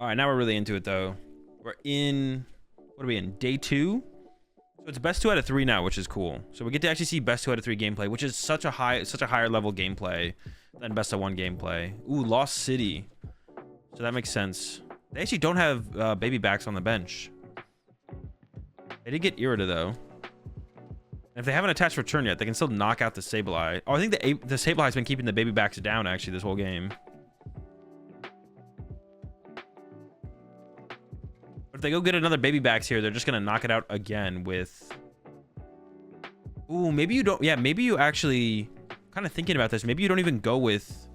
All right, now we're really into it though. We're in, what are we in? Day 2? So it's best 2 out of 3 now, which is cool. So we get to actually see best 2 out of 3 gameplay, which is such a higher level gameplay than best of 1 gameplay. Ooh, Lost City. So that makes sense. They actually don't have baby backs on the bench. They did get Irida though. And if they haven't attached return yet, they can still knock out the Sableye. Oh, I think the Sableye's been keeping the baby backs down actually this whole game. But if they go get another baby backs here, they're just gonna knock it out again with. Ooh, maybe you don't. Yeah, maybe you actually. Kind of thinking about this. Maybe you don't even go with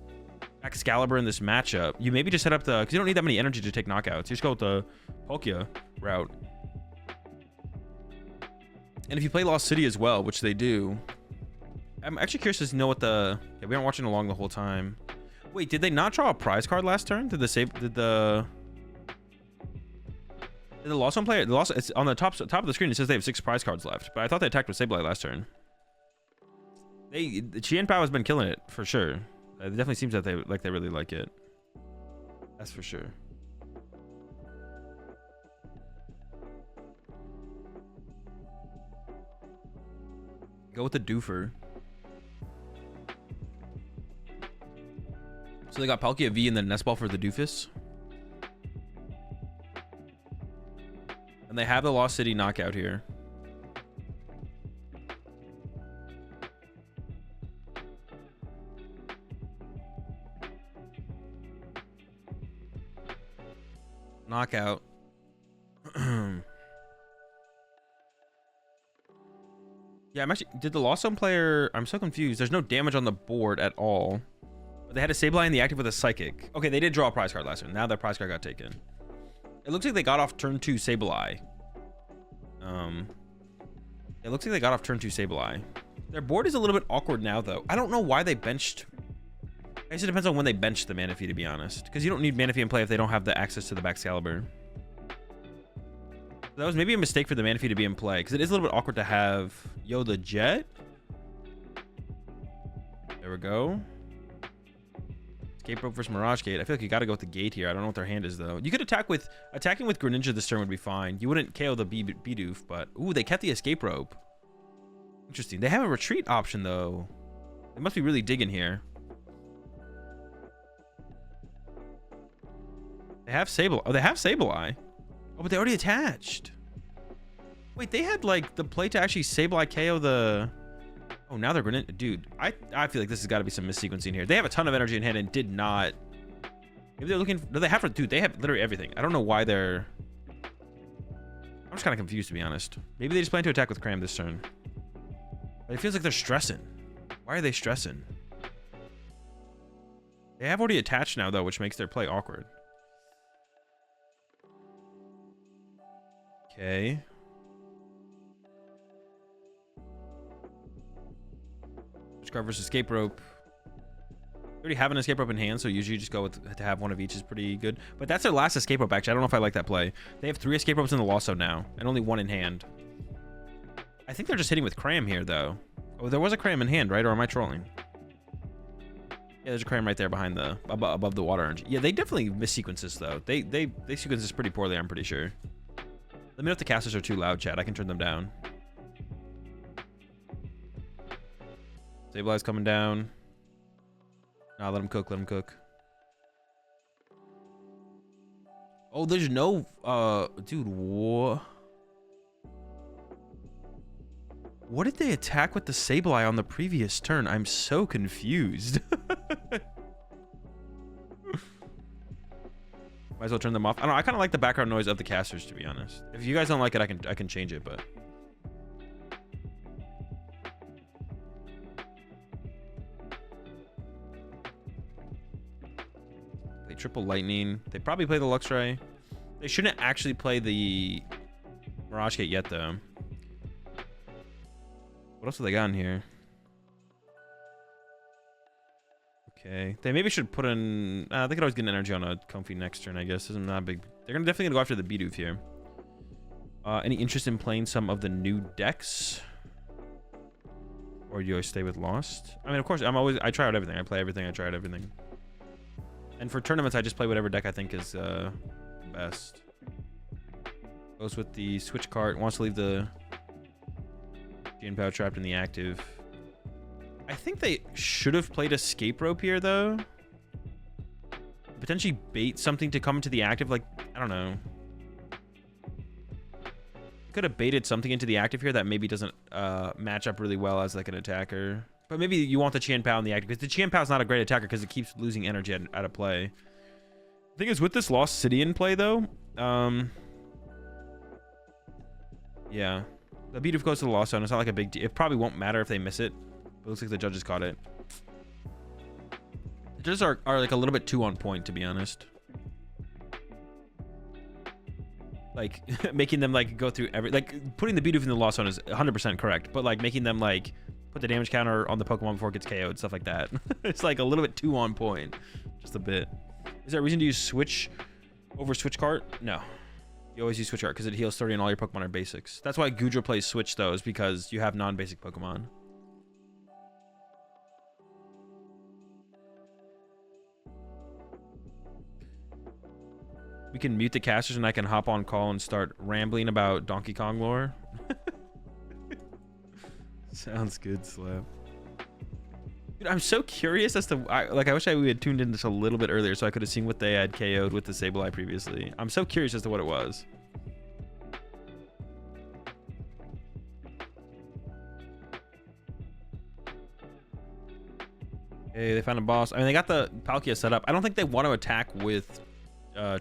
Excalibur in this matchup. You maybe just set up the, because you don't need that many energy to take knockouts. You just go with the Pokea route. And if you play Lost City as well, which they do, I'm actually curious to know what the. Yeah, we aren't watching along the whole time. Wait, did they not draw a prize card last turn? Did the Lost One player? The Lost, it's on the top of the screen. It says they have 6 prize cards left, but I thought they attacked with Sableye last turn. The Chien-Pao has been killing it for sure. It definitely seems that they really like it. That's for sure. Go with the Doofer. So they got Palkia V and then Nest Ball for the Doofus. And they have the Lost City knockout here. Knockout. Yeah, I'm actually. Did the Lost Zone player? I'm so confused. There's no damage on the board at all. But they had a Sableye in the active with a Psychic. Okay, they did draw a prize card last turn. Now their prize card got taken. It looks like they got off turn 2 Sableye. It looks like they got off turn 2 Sableye. Their board is a little bit awkward now, though. I don't know why they benched. I guess it depends on when they bench the Manaphy, to be honest. Because you don't need Manaphy in play if they don't have the access to the Excalibur. That was maybe a mistake for the Manaphy to be in play. Because it is a little bit awkward to have the Jet. There we go. Escape Rope versus Mirage Gate. I feel like you got to go with the Gate here. I don't know what their hand is, though. You could attack with... Attacking with Greninja this turn would be fine. You wouldn't KO the Bidoof, but... Ooh, they kept the Escape Rope. Interesting. They have a retreat option, though. They must be really digging here. They have Sable. Oh, they have Sableye. Oh, but they already attached. Wait, they had like the play to actually Sableye KO the. Oh, now they're gonna. Dude, I feel like this has got to be some missequencing here. They have a ton of energy in hand and did not. Maybe they're looking. No, they have. Dude, they have literally everything. I don't know why they're. I'm just kind of confused, to be honest. Maybe they just plan to attack with Cram this turn. But it feels like they're stressing. Why are they stressing? They have already attached now, though, which makes their play awkward. Okay. Card versus Escape Rope. You already have an Escape Rope in hand, so usually you just go with to have one of each is pretty good. But that's their last Escape Rope, actually. I don't know if I like that play. They have 3 Escape Ropes in the Lost Zone now, and only 1 in hand. I think they're just hitting with Cram here, though. Oh, there was a Cram in hand, right? Or am I trolling? Yeah, there's a Cram right there behind the above the water orange. Yeah, they definitely miss sequences, though. They sequence this pretty poorly, I'm pretty sure. Let me know if the casters are too loud, chat. I can turn them down. Sableye's coming down. Nah, let him cook. Let him cook. Oh, there's no... Dude, what? What did they attack with the Sableye on the previous turn? I'm so confused. Might as well turn them off. I don't know. I kind of like the background noise of the casters, to be honest. If you guys don't like it, I can change it, but... They triple Lightning. They probably play the Luxray. They shouldn't actually play the Mirage Gate yet, though. What else have they got in here? Okay. They maybe should put in... they could always get an energy on a Comfy next turn, I guess. Isn't that big? They're definitely going to go after the Bidoof here. Any interest in playing some of the new decks? Or do you always stay with Lost? I mean, of course, I try out everything. I play everything. I try out everything. And for tournaments, I just play whatever deck I think is best. Goes with the switch card. Wants to leave the Chien-Pao trapped in the active. I think they should have played escape rope here, though. Potentially bait something to come into the active. Like, I don't know. Could have baited something into the active here that maybe doesn't match up really well as like an attacker. But maybe you want the Chien-Pao in the active, because the Chien-Pao is not a great attacker because it keeps losing energy out of play. The thing is, with this Lost City in play, though, yeah, the beat goes to the Lost Zone. It's not like a big deal. It probably won't matter if they miss it. But it looks like the judges caught it. The judges are like a little bit too on point, to be honest. Like, making them, like, go through every... Like, putting the Bidoof in the Lost Zone is 100% correct. But, like, making them, like, put the damage counter on the Pokemon before it gets KO'd, stuff like that. It's, like, a little bit too on point. Just a bit. Is there a reason to use Switch over Switch Cart? No. You always use Switch Cart because it heals 30 and all your Pokemon are basics. That's why Goodra plays Switch, though, is because you have non-basic Pokemon. We can mute the casters and I can hop on call and start rambling about Donkey Kong lore. Sounds good, Slap. Dude, I'm so curious as to... I wish we had tuned in just a little bit earlier so I could have seen what they had KO'd with the Sableye previously. I'm so curious as to what it was. Okay, they found a boss. I mean, they got the Palkia set up. I don't think they want to attack with...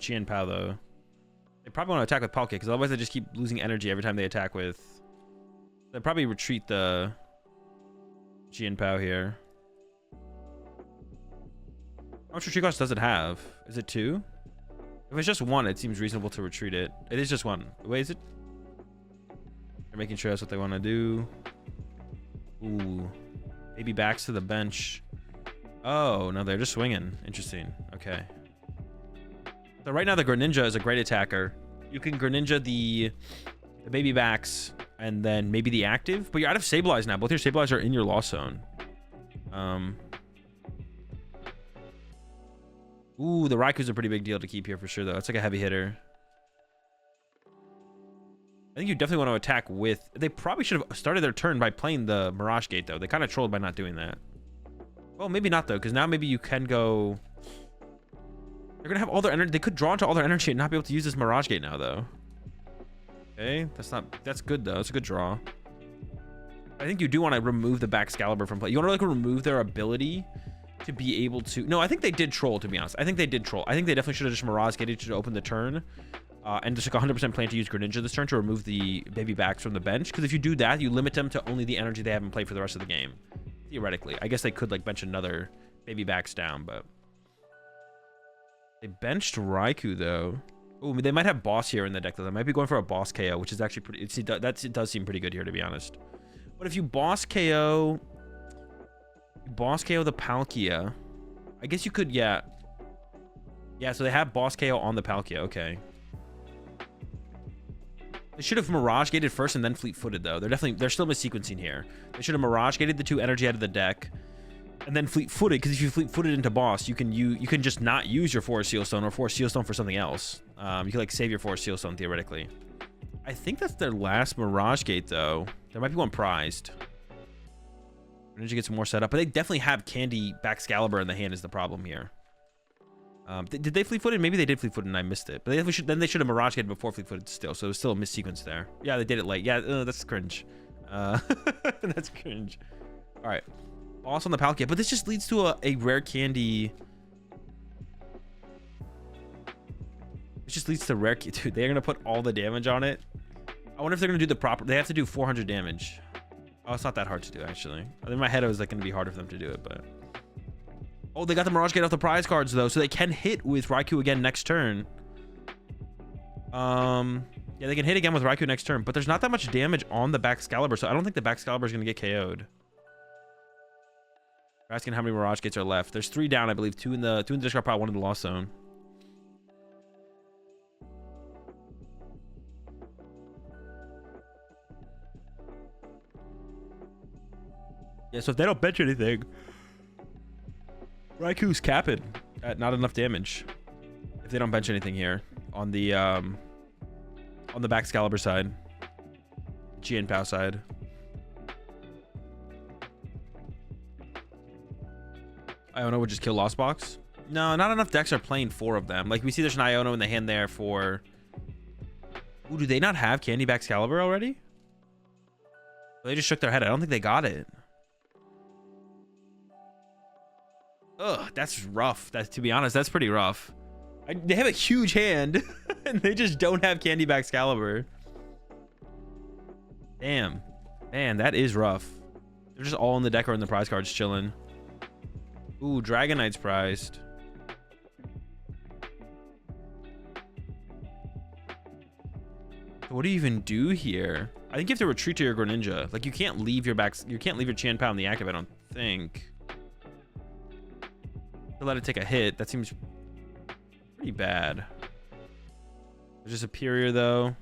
Chien-Pao, though. They probably want to attack with Palkia because otherwise they just keep losing energy every time they attack with... They'll probably retreat the Chien-Pao here. How much retreat cost does it have? Is it 2? If it's just 1, it seems reasonable to retreat it. It is just 1. Wait, is it? They're making sure that's what they want to do. Ooh. Maybe backs to the bench. Oh, no, they're just swinging. Interesting. Okay. So right now the Greninja is a great attacker. You can Greninja the baby backs and then maybe the active, but you're out of Sableyes now. Both your Sableyes are in your Lost Zone. Ooh, the Raikou's a pretty big deal to keep here for sure, though. It's like a heavy hitter. I think you definitely want to attack with... They probably should have started their turn by playing the Mirage Gate, though. They kind of trolled by not doing that. Well, maybe not, though, because now maybe you can go... They're gonna have all their energy. They could draw into all their energy and not be able to use this Mirage Gate now, though. Okay, that's good though. It's a good draw. I think you do want to remove the Baxcalibur from play. You want to like remove their ability to be able to. No, I think they did troll. To be honest, I think they did troll. I think they definitely should have just Mirage Gated to open the turn, and just like 100% plan to use Greninja this turn to remove the baby backs from the bench. Because if you do that, you limit them to only the energy they have in play for the rest of the game. Theoretically, I guess they could like bench another baby backs down, but. They benched Raikou, though. Oh, they might have boss here in the deck, though. They might be going for a boss KO, which is actually pretty... It does seem pretty good here, to be honest. But if you boss KO... Boss KO the Palkia... I guess you could, yeah. Yeah, so they have boss KO on the Palkia. Okay. They should have Mirage Gated first and then Fleet Footed, though. They're still missequencing here. They should have Mirage Gated the 2 energy out of the deck. And then Fleet Footed, because if you Fleet Footed into boss, you can just not use your Forest Seal Stone or Forest Seal Stone for something else. You can like save your Forest Seal Stone theoretically. I think that's their last Mirage Gate though. There might be one prized. Ninja gets more set up, but they definitely have Candy Baxcalibur in the hand is the problem here. Did they Fleet Footed? Maybe they did Fleet Footed and I missed it. But they should have Mirage Gated before Fleet Footed still, so it was still a missequence there. Yeah, they did it late. Yeah, that's cringe. That's cringe. All right. Boss on the Palkia, but this just leads to a rare candy. It just leads to rare. Dude, they're gonna put all the damage on it. I wonder if they're gonna do the proper. They have to do 400 damage. Oh, it's not that hard to do actually. In my head, it was like gonna be harder for them to do it, but. Oh, they got the Mirage Gate off the prize cards though, so they can hit with Raikou again next turn. Yeah, they can hit again with Raikou next turn, but there's not that much damage on the Baxcalibur, so I don't think the Baxcalibur is gonna get KO'd. We're asking how many Mirage Gates are left. There's 3 down, I believe. 2 in the discard pile, 1 in the Lost Zone. Yeah, so if they don't bench anything, Raikou's capping at not enough damage. If they don't bench anything here. on the Baxcalibur side, Chien-Pao side. Iono would just kill Lost Box. No, not enough decks are playing 4 of them. Like, we see there's an Iono in the hand there for... Ooh, do they not have Candy Baxcalibur already? They just shook their head. I don't think they got it. Ugh, that's rough. To be honest, that's pretty rough. They have a huge hand, and they just don't have Candy Baxcalibur. Damn. Man, that is rough. They're just all in the deck or in the prize cards chilling. Ooh, Dragonite's prized. What do you even do here? I think you have to retreat to your Greninja. Like, you can't leave your Chien-Pao in the active, I don't think. To let it take a hit, that seems pretty bad. There's a Superior, though.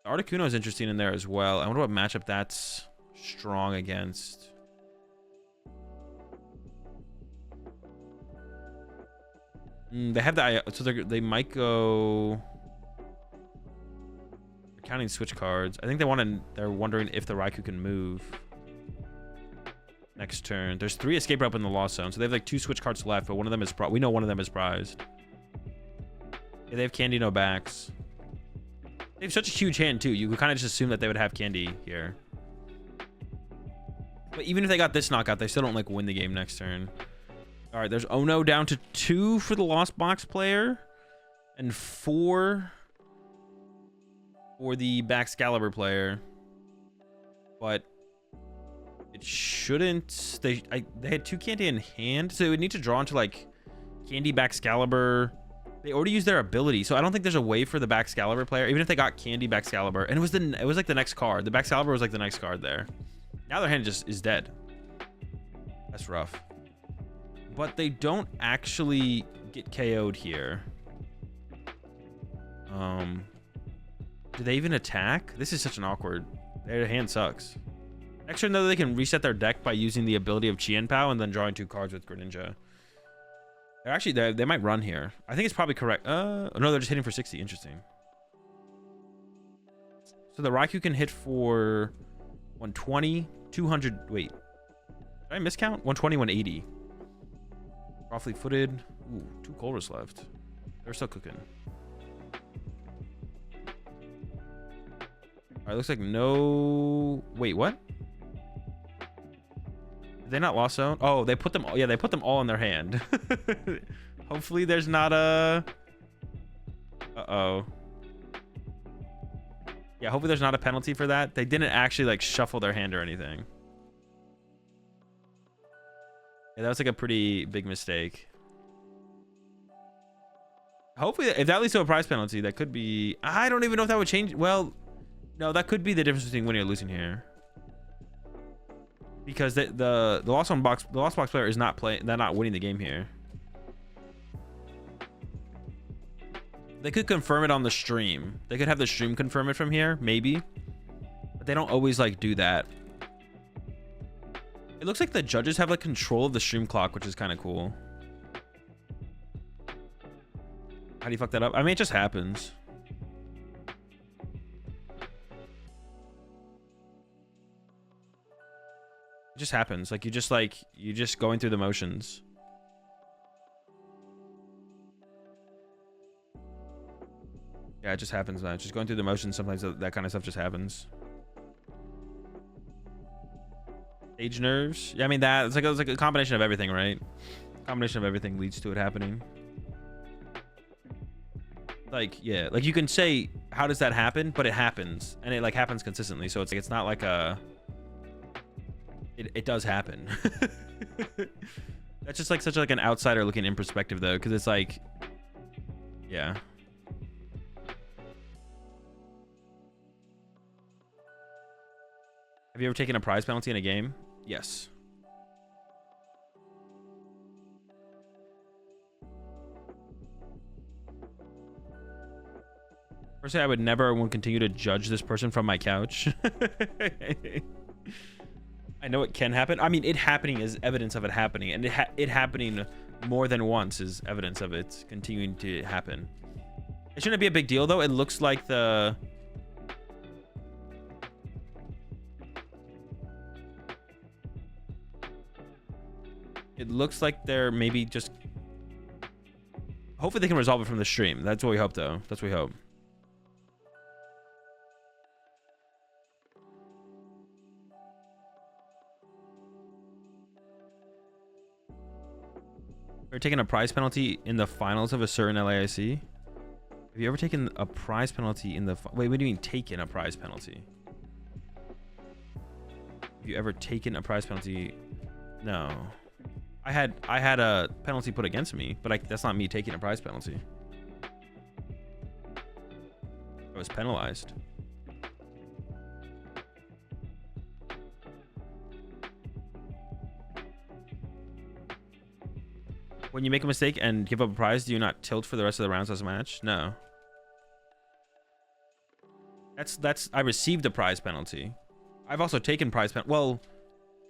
Articuno is interesting in there as well. I wonder what matchup that's strong against. They have the... So they might go... They're counting switch cards. I think they're wondering if the Raikou can move next turn. There's 3 escape rope in the lost zone, so they have like 2 switch cards left, but one of them is we know one of them is prized. Yeah, they have Candy, no backs. They have such a huge hand too. You could kind of just assume that they would have Candy here. But even if they got this knockout, they still don't like win the game next turn. All right, there's Ono down to 2 for the Lost Box player, and 4 for the Baxcalibur player. But it shouldn't. They had 2 Candy in hand, so they would need to draw into like Candy Baxcalibur. They already used their ability, so I don't think there's a way for the Baxcalibur player, even if they got Candy Baxcalibur, and it was like the next card. The Baxcalibur was like the next card there. Now their hand just is dead. That's rough. But they don't actually get KO'd here. Do they even attack? This is such an awkward... Their hand sucks. Next turn, though, they can reset their deck by using the ability of Chien-Pao and then drawing 2 cards with Greninja. They're actually... They might run here. I think it's probably correct. No, they're just hitting for 60. Interesting. So the Raikou can hit for 120, 200... Wait. Did I miscount? 120, 180. Roughly footed. Ooh, 2 Colress left. They're still cooking. All right, looks like no... Wait, what? Did they not lost zone? Oh, they put them... Yeah, they put them all in their hand. Hopefully there's not a... Uh-oh. Yeah, hopefully there's not a penalty for that. They didn't actually, like, shuffle their hand or anything. Yeah, that was like a pretty big mistake. Hopefully, if that leads to a prize penalty, that could be... I don't even know if that would change... Well, no, that could be the difference between winning or losing here. Because the Lost Box player is not playing... They're not winning the game here. They could confirm it on the stream. They could have the stream confirm it from here, maybe. But they don't always, like, do that. It looks like the judges have like control of the stream clock, which is kind of cool. How do you fuck that up? I mean, it just happens. It just happens. Like, you're just going through the motions. Yeah, it just happens, man. Just going through the motions. Sometimes that kind of stuff just happens. Stage nerves. Yeah, I mean it's like a combination of everything, right? Combination of everything leads to it happening. Like, yeah, like you can say, how does that happen? But it happens, and it like happens consistently. So it's like, it's not like a... It does happen. That's just like such like an outsider looking in perspective though, because it's like, yeah. Have you ever taken a prize penalty in a game? Yes. Personally, I would never continue to judge this person from my couch. I know it can happen. I mean, it happening is evidence of it happening, and it happening more than once is evidence of it continuing to happen. It shouldn't be a big deal though. It looks like the they're maybe just, hopefully they can resolve it from the stream. That's what we hope though. That's what we hope. You're taking a prize penalty in the finals of a certain LAIC. Have you ever taken a prize penalty in the... Wait, what do you mean taken a prize penalty? Have you ever taken a prize penalty? No. I had a penalty put against me, but that's not me taking a prize penalty. I was penalized. When you make a mistake and give up a prize, do you not tilt for the rest of the rounds as a match? No. I received a prize penalty. I've also taken prize penalty. Well,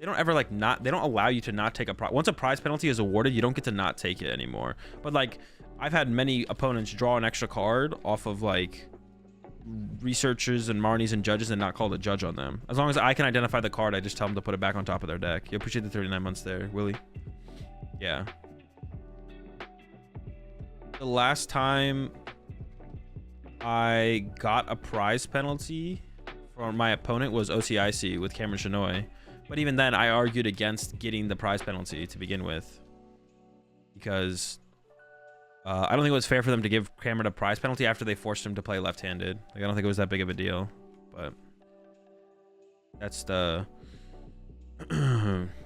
they don't ever like they don't allow you to not take a prize. Once a prize penalty is awarded, you don't get to not take it anymore. But like, I've had many opponents draw an extra card off of like researchers and Marnies and judges and not called a judge on them. As long as I can identify the card, I just tell them to put it back on top of their deck. You appreciate the 39 months there, Willie. Yeah. The last time I got a prize penalty from my opponent was OCIC with Cameron Shinoy. But even then, I argued against getting the prize penalty to begin with. Because I don't think it was fair for them to give Cameron a prize penalty after they forced him to play left-handed. Like, I don't think it was that big of a deal. But that's the...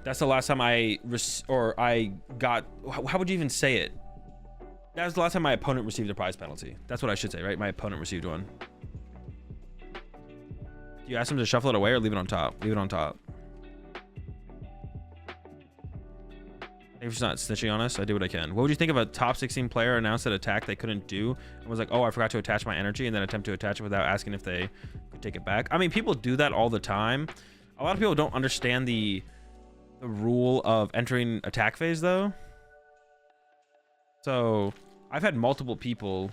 that's the last time I got... How would you even say it? That was the last time my opponent received a prize penalty. That's what I should say, right? My opponent received one. Do you ask him to shuffle it away or leave it on top? Leave it on top. Thanks for not snitching on us. I do what I can. What would you think of a top 16 player announced an attack they couldn't do and was like, oh, I forgot to attach my energy, and then attempt to attach it without asking if they could take it back? I mean, people do that all the time. A lot of people don't understand the rule of entering attack phase, though. So I've had multiple people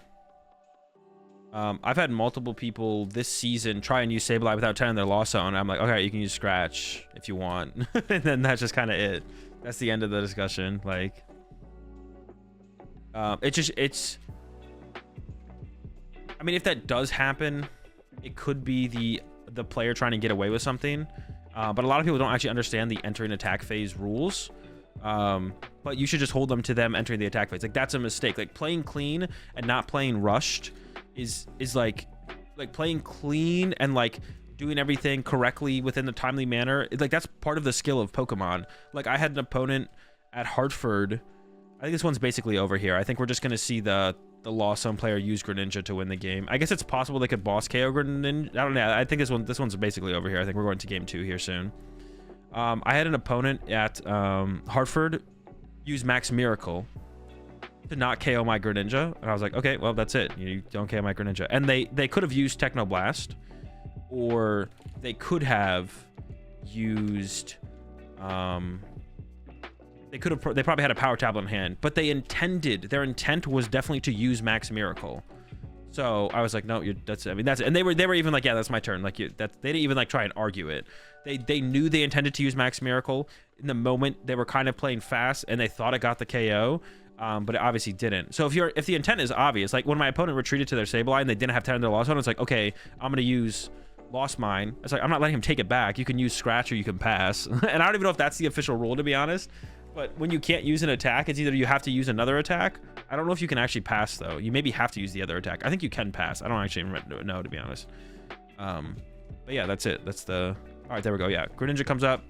this season try and use Sableye without 10 in their loss zone. I'm like, okay, you can use Scratch if you want. And then that's just kind of it. That's the end of the discussion. Like, I mean, if that does happen, it could be the player trying to get away with something. But a lot of people don't actually understand the entering attack phase rules. But you should just hold them to them entering the attack phase. Like, that's a mistake. Like, playing clean and not playing rushed is like playing clean and like doing everything correctly within the timely manner. Like, that's part of the skill of Pokemon. Like, I had an opponent at Hartford. I think this one's basically over here. I think we're just gonna see the Lost Zone player use Greninja to win the game. I guess it's possible they could boss KO Greninja. I don't know. I think this one's basically over here. I think we're going to game 2 here soon. I had an opponent at Hartford use Max Miracle to not KO my Greninja, and I was like, okay, well, that's it. You don't KO my Greninja. And they could have used Technoblast, or they could have used they probably had a Power Tablet in hand, but their intent was definitely to use Max Miracle. So I was like, no, that's it. I mean, that's it. And they were even like, yeah, that's my turn. Like, they didn't even like try and argue it. They knew they intended to use Max Miracle. In the moment, they were kind of playing fast, and they thought it got the KO, but it obviously didn't. So if the intent is obvious, like when my opponent retreated to their Sableye and they didn't have 10 in their Lost Zone, it's like, okay, I'm gonna use Lost Mine. It's like, I'm not letting him take it back. You can use Scratch or you can pass. And I don't even know if that's the official rule, to be honest. But when you can't use an attack, it's either you have to use another attack. I don't know if you can actually pass, though. You maybe have to use the other attack. I think you can pass. I don't actually know, to be honest. But yeah, that's it. That's the... All right, there we go. Yeah, Greninja comes up.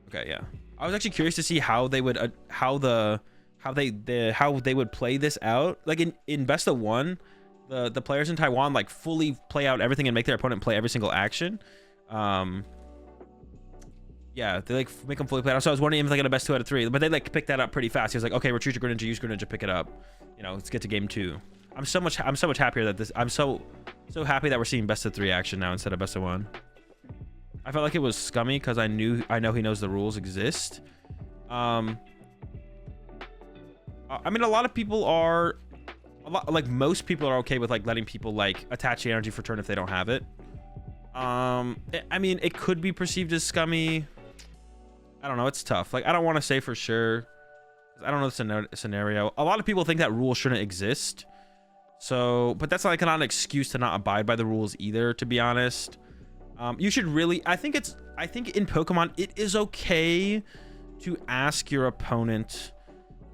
Okay, yeah. I was actually curious to see how they would how they would play this out. Like in best of 1, the players in Taiwan like fully play out everything and make their opponent play every single action. Yeah, they like make them fully play out. So I was wondering if like in a best 2 out of 3, but they like pick that up pretty fast. He was like, okay, retreat your Greninja, use Greninja, pick it up. You know, let's get to game 2. I'm so much happier that I'm so happy that we're seeing best of 3 action now instead of best of 1. I felt like it was scummy because I know he knows the rules exist. I mean, a lot of people are, like most people are okay with like letting people like attach the energy for turn if they don't have it. I mean, it could be perceived as scummy. I don't know. It's tough. Like, I don't want to say for sure. I don't know the scenario. A lot of people think that rules shouldn't exist. So, but that's like not an excuse to not abide by the rules either, to be honest. You should really, I think in Pokemon, it is okay to ask your opponent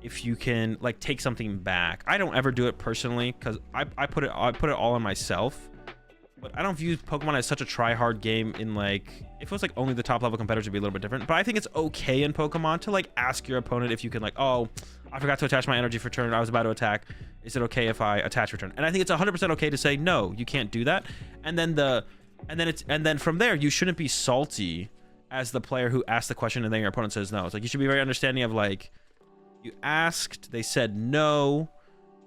if you can like take something back. I don't ever do it personally because I put it all on myself. But I don't view Pokemon as such a try-hard game in like, if it was like only the top level competitors would be a little bit different. But I think it's okay in Pokemon to like ask your opponent if you can like, oh, I forgot to attach my energy for turn. I was about to attack. Is it okay if I attach return? And I think it's 100% okay to say, no, you can't do that. And then from there, you shouldn't be salty as the player who asked the question and then your opponent says no. It's like, you should be very understanding of like, you asked, they said no.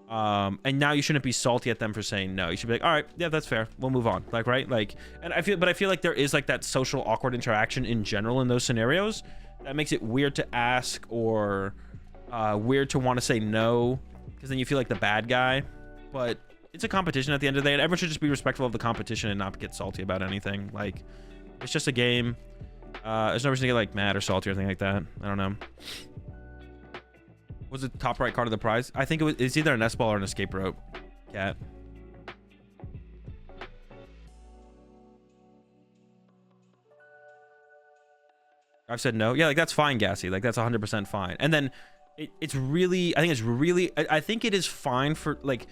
And now you shouldn't be salty at them for saying no. You should be like, all right, yeah, that's fair, we'll move on, like, right? Like, and I feel like there is like that social awkward interaction in general in those scenarios that makes it weird to ask or weird to want to say no, because then you feel like the bad guy. But it's a competition at the end of the day, and everyone should just be respectful of the competition and not get salty about anything. Like, it's just a game. There's no reason to get like mad or salty or anything like that. I don't know. Was it the top right card of the prize? I think it's either an S-ball or an escape rope. Cat. I've said no. Yeah, like that's fine, Gassy. Like that's 100% fine. And then it's really, I think it is fine for like,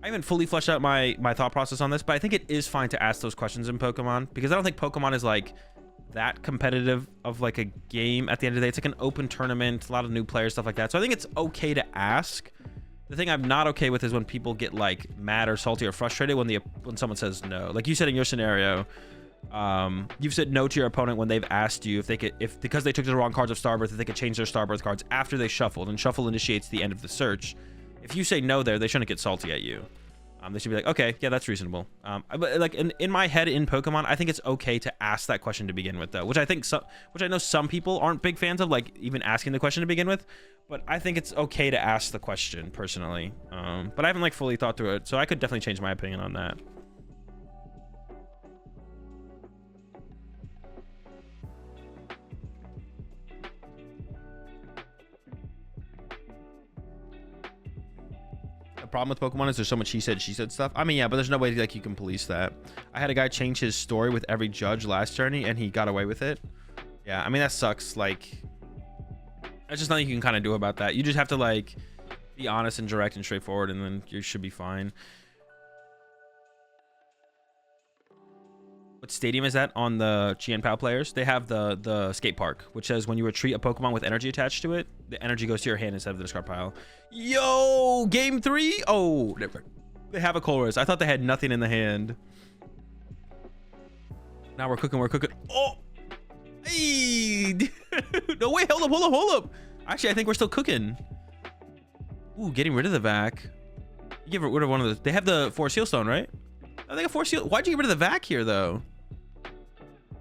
I haven't fully fleshed out my thought process on this, but I think it is fine to ask those questions in Pokemon because I don't think Pokemon is like that competitive of like a game. At the end of the day, it's like an open tournament, a lot of new players, stuff like that. So I think it's okay to ask. The thing I'm not okay with is when people get like mad or salty or frustrated when someone says no. Like you said in your scenario, you've said no to your opponent when they've asked you if because they took the wrong cards of Starbirth, if they could change their Starbirth cards after they shuffled, and shuffle initiates the end of the search. If you say no there, they shouldn't get salty at you. They should be like, okay, yeah, that's reasonable. But like in my head in Pokemon, I think it's okay to ask that question to begin with, though, which I know some people aren't big fans of, like even asking the question to begin with. But I think it's okay to ask the question personally. But I haven't like fully thought through it, so I could definitely change my opinion on that. Problem with Pokemon is there's so much he said she said stuff. I mean, yeah, but there's no way like you can police that. I had a guy change his story with every judge last journey and he got away with it. Yeah, I mean that sucks. Like there's just nothing you can kind of do about that. You just have to like be honest and direct and straightforward, and then you should be fine. What stadium is that on the Chien-Pao players? They have the skate park, which says when you retreat a Pokemon with energy attached to it, the energy goes to your hand instead of the discard pile. Yo, game 3. Oh, they have a Colress. I thought they had nothing in the hand. Now we're cooking. Oh, hey. No, wait, hold up. Actually, I think we're still cooking. Ooh, getting rid of the vac. You get rid of one of those. They have the Force Seal Stone, right? I think a Force Seal. Why'd you get rid of the vac here, though?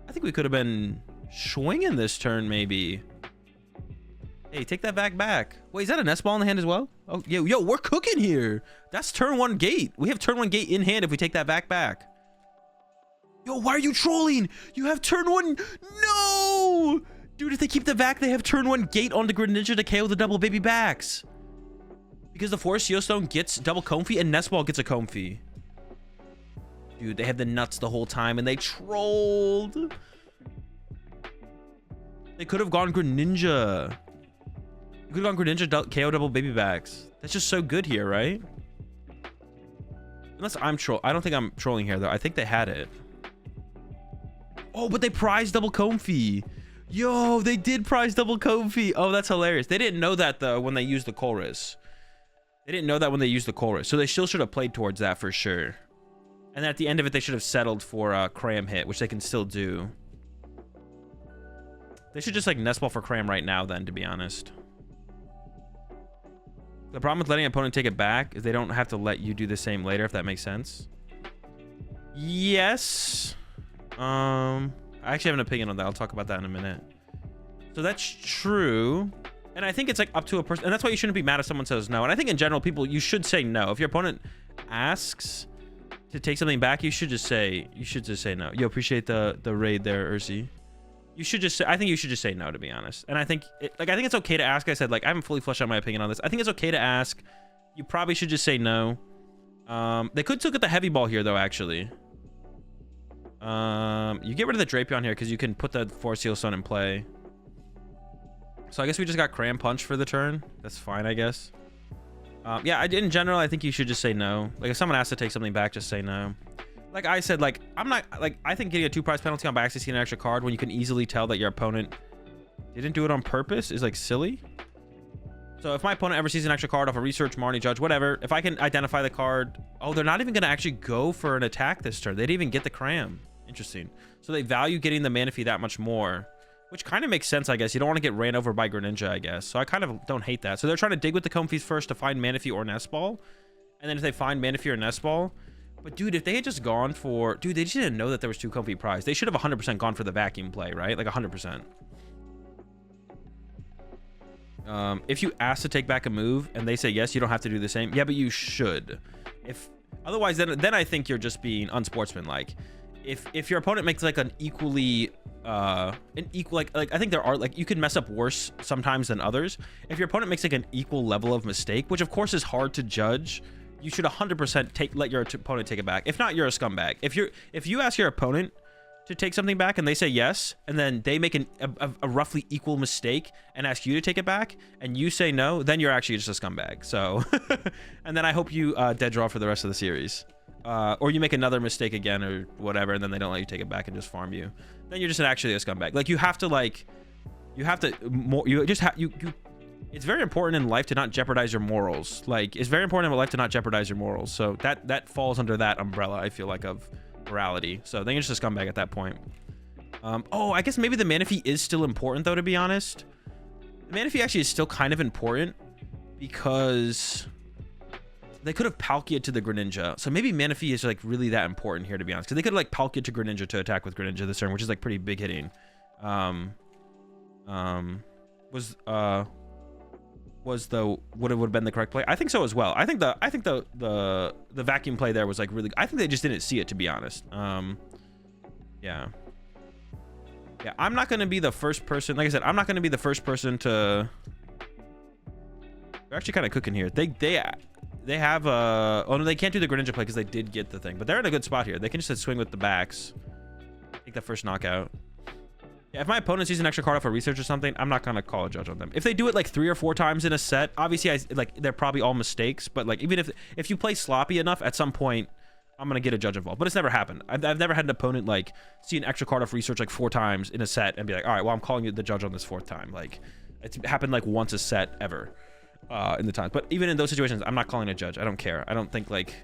I think we could have been swinging this turn, maybe. Hey, take that vac back. Wait, is that an S-ball in the hand as well? Oh, yo, we're cooking here. That's turn 1 gate. We have turn 1 gate in hand if we take that vac back. Yo, why are you trolling? You have turn 1. No! Dude, if they keep the vac, they have turn 1 gate on the Greninja to KO the double baby backs. Because the Force Seal Stone gets double Comfey and Nestball gets a Comfey. Dude, they had the nuts the whole time and they trolled. They could have gone Greninja. They could have gone Greninja KO double baby backs. That's just so good here, right? Unless I'm troll. I don't think I'm trolling here, though. I think they had it. Oh, but they prized double Comfey. Yo, they did prize double Comfey. Oh, that's hilarious. They didn't know that, though, when they used the Colress. They didn't know that when they used the Colress. So they still should have played towards that for sure. And at the end of it, they should have settled for a Cram hit, which they can still do. They should just like Nestball for Cram right now then, to be honest. The problem with letting an opponent take it back is they don't have to let you do the same later, if that makes sense. Yes. I actually have an opinion on that. I'll talk about that in a minute. So that's true. And I think it's like up to a person. And that's why you shouldn't be mad if someone says no. And I think in general, people, you should say no. If your opponent asks to take something back, you should just say no. You appreciate the raid there, Ursi. You should just say, I think you should just say no, to be honest. And I think I think it's okay to ask. I said, like, I haven't fully fleshed out my opinion on this. I think it's okay to ask. You probably should just say no. They could still get the heavy ball here though, actually. You get rid of the Drapion here because you can put the Force Seal Stone in play. So I guess we just got Cram Punch for the turn. That's fine, I guess. Yeah, in general, I think you should just say no. Like, if someone asks to take something back, just say no. Like I said, like, I'm not, like, I think getting a 2-prize penalty on by accident seeing an extra card when you can easily tell that your opponent didn't do it on purpose is, like, silly. So if my opponent ever sees an extra card off a Research, Marnie, Judge, whatever, if I can identify the card, oh, they're not even going to actually go for an attack this turn. They didn't even get the Cram. Interesting. So they value getting the Manaphy that much more, which kind of makes sense, I guess. You don't want to get ran over by Greninja, I guess. So I kind of don't hate that. So they're trying to dig with the Comfeys first to find Manaphy or Nest Ball. And then if they find Manaphy or Nest Ball... But, dude, if they had just gone for... Dude, they just didn't know that there was 2 Comfey prize. They should have 100% gone for the vacuum play, right? Like, 100%. If you ask to take back a move and they say yes, you don't have to do the same. Yeah, but you should. Otherwise, then I think you're just being unsportsmanlike. If your opponent makes, like, an equally... like I think there are, like, you can mess up worse sometimes than others. If your opponent makes, like, an equal level of mistake, which, of course, is hard to judge... You should 100% let your opponent take it back. If not, you're a scumbag. If you ask your opponent to take something back and they say yes, and then they make a roughly equal mistake and ask you to take it back, and you say no, then you're actually just a scumbag. So, and then I hope you dead draw for the rest of the series, or you make another mistake again or whatever, and then they don't let you take it back and just farm you. Then you're just actually a scumbag. Like, it's very important in life to not jeopardize your morals. Like, it's very important in life to not jeopardize your morals. So that falls under that umbrella, I feel like, of morality. So then you're just a scumbag at that point. Oh, I guess maybe the Manaphy is still important, though, to be honest. The Manaphy actually is still kind of important because they could have Palkia to the Greninja. So maybe Manaphy is, like, really that important here, to be honest. Because they could have, like, Palkia to Greninja to attack with Greninja this turn, which is, like, pretty big hitting. Would have been the correct play? I think so as well. I think the vacuum play there was, like, really... I think they just didn't see it, to be honest. Yeah. I'm not going to be the first person... Like I said, I'm not going to be the first person to... They're actually kind of cooking here. They have a... Oh, no, they can't do the Greninja play because they did get the thing. But they're in a good spot here. They can just swing with the backs. Take the first knockout. Yeah, if my opponent sees an extra card off a Research or something, I'm not gonna call a judge on them. If they do it like 3 or 4 times in a set, obviously they're probably all mistakes. But, like, even if you play sloppy enough, at some point I'm gonna get a judge involved. But it's never happened. I've never had an opponent, like, see an extra card off Research like 4 times in a set and be like, all right, well, I'm calling you the judge on this 4th time. Like, it's happened like once a set ever in the time. But even in those situations, I'm not calling a judge. I don't care. I don't think, like,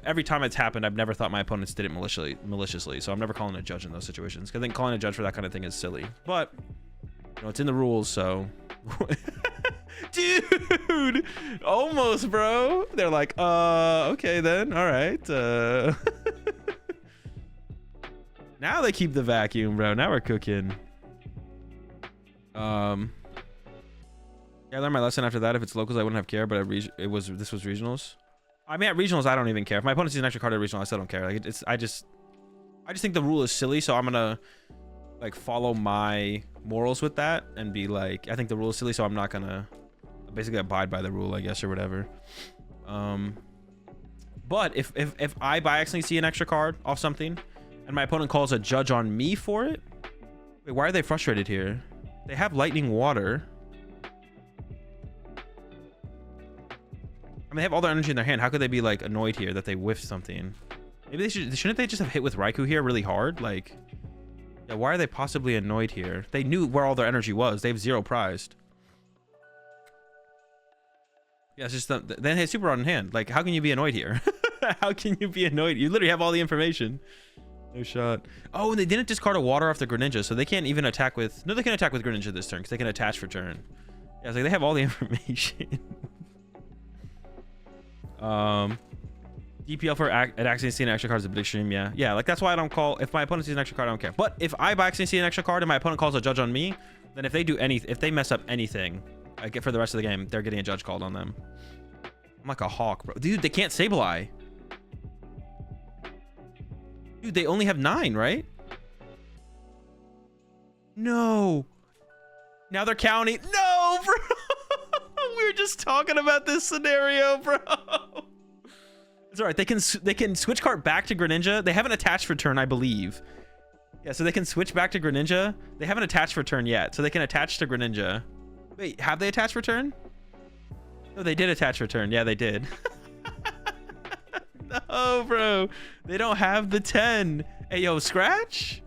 every time it's happened, I've never thought my opponents did it maliciously. So I'm never calling a judge in those situations. Because I think calling a judge for that kind of thing is silly. But, you know, it's in the rules, so... Dude! Almost, bro! They're like, okay then. All right. Now they keep the vacuum, bro. Now we're cooking. Yeah, I learned my lesson after that. If it's locals, I wouldn't have care, but this was regionals. I mean, at regionals, I don't even care. If my opponent sees an extra card at regional, I still don't care. Like, I just think the rule is silly, so I'm gonna, like, follow my morals with that and be like, I think the rule is silly, so I'm not gonna basically abide by the rule, I guess, or whatever. But if I by accidentally see an extra card off something and my opponent calls a judge on me for it, wait, why are they frustrated here? They have Lightning Water. I mean, they have all their energy in their hand. How could they be, like, annoyed here that they whiffed something? Maybe shouldn't they just have hit with Raikou here really hard? Like, yeah, why are they possibly annoyed here? They knew where all their energy was. They have 0 prized. Yeah, it's just then they have Super Rod in hand. Like, how can you be annoyed here? How can you be annoyed? You literally have all the information. No shot. Oh, and they didn't discard a water off the Greninja, so they can't even attack with... No, they can attack with Greninja this turn because they can attach for turn. Yeah, it's like they have all the information. DPL for accidentally seeing an extra card is a big stream. Yeah, like that's why I don't call. If my opponent sees an extra card, I don't care. But if I by accident see an extra card and my opponent calls a judge on me, then if they mess up anything, I get for the rest of the game, they're getting a judge called on them. I'm like a hawk, bro. Dude, they can't Sableye. Dude, they only have 9, right? No. Now they're counting. No, bro. We were just talking about this scenario, bro. It's all right. They can switch cart back to Greninja. They haven't attached for turn, I believe. Yeah, so they can switch back to Greninja. They haven't attached for turn yet, so they can attach to Greninja. Wait, have they attached for turn? No, they did attach for turn. Yeah, they did. No, bro. They don't have the 10. Hey, yo, scratch?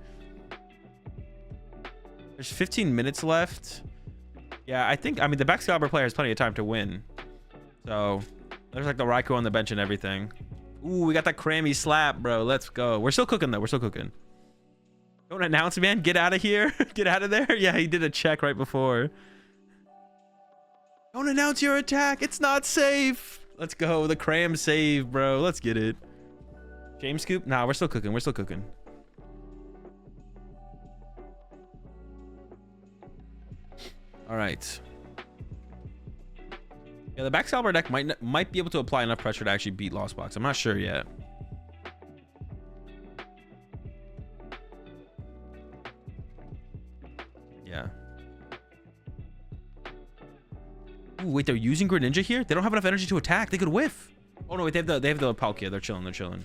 There's 15 minutes left. Yeah, I mean, the Excalibur player has plenty of time to win. So, there's like the Raikou on the bench and everything. Ooh, we got that crammy slap, bro. Let's go. We're still cooking, though. We're still cooking. Don't announce, man. Get out of here. Get out of there. Yeah, he did a check right before. Don't announce your attack. It's not safe. Let's go. The cram save, bro. Let's get it. James Scoop? Nah, we're still cooking. We're still cooking. All right. Yeah, the Excalibur deck might be able to apply enough pressure to actually beat Lost Box. I'm not sure yet. Yeah. Ooh, wait, they're using Greninja here? They don't have enough energy to attack. They could whiff. Oh no, wait, they have the Palkia. They're chilling. They're chilling.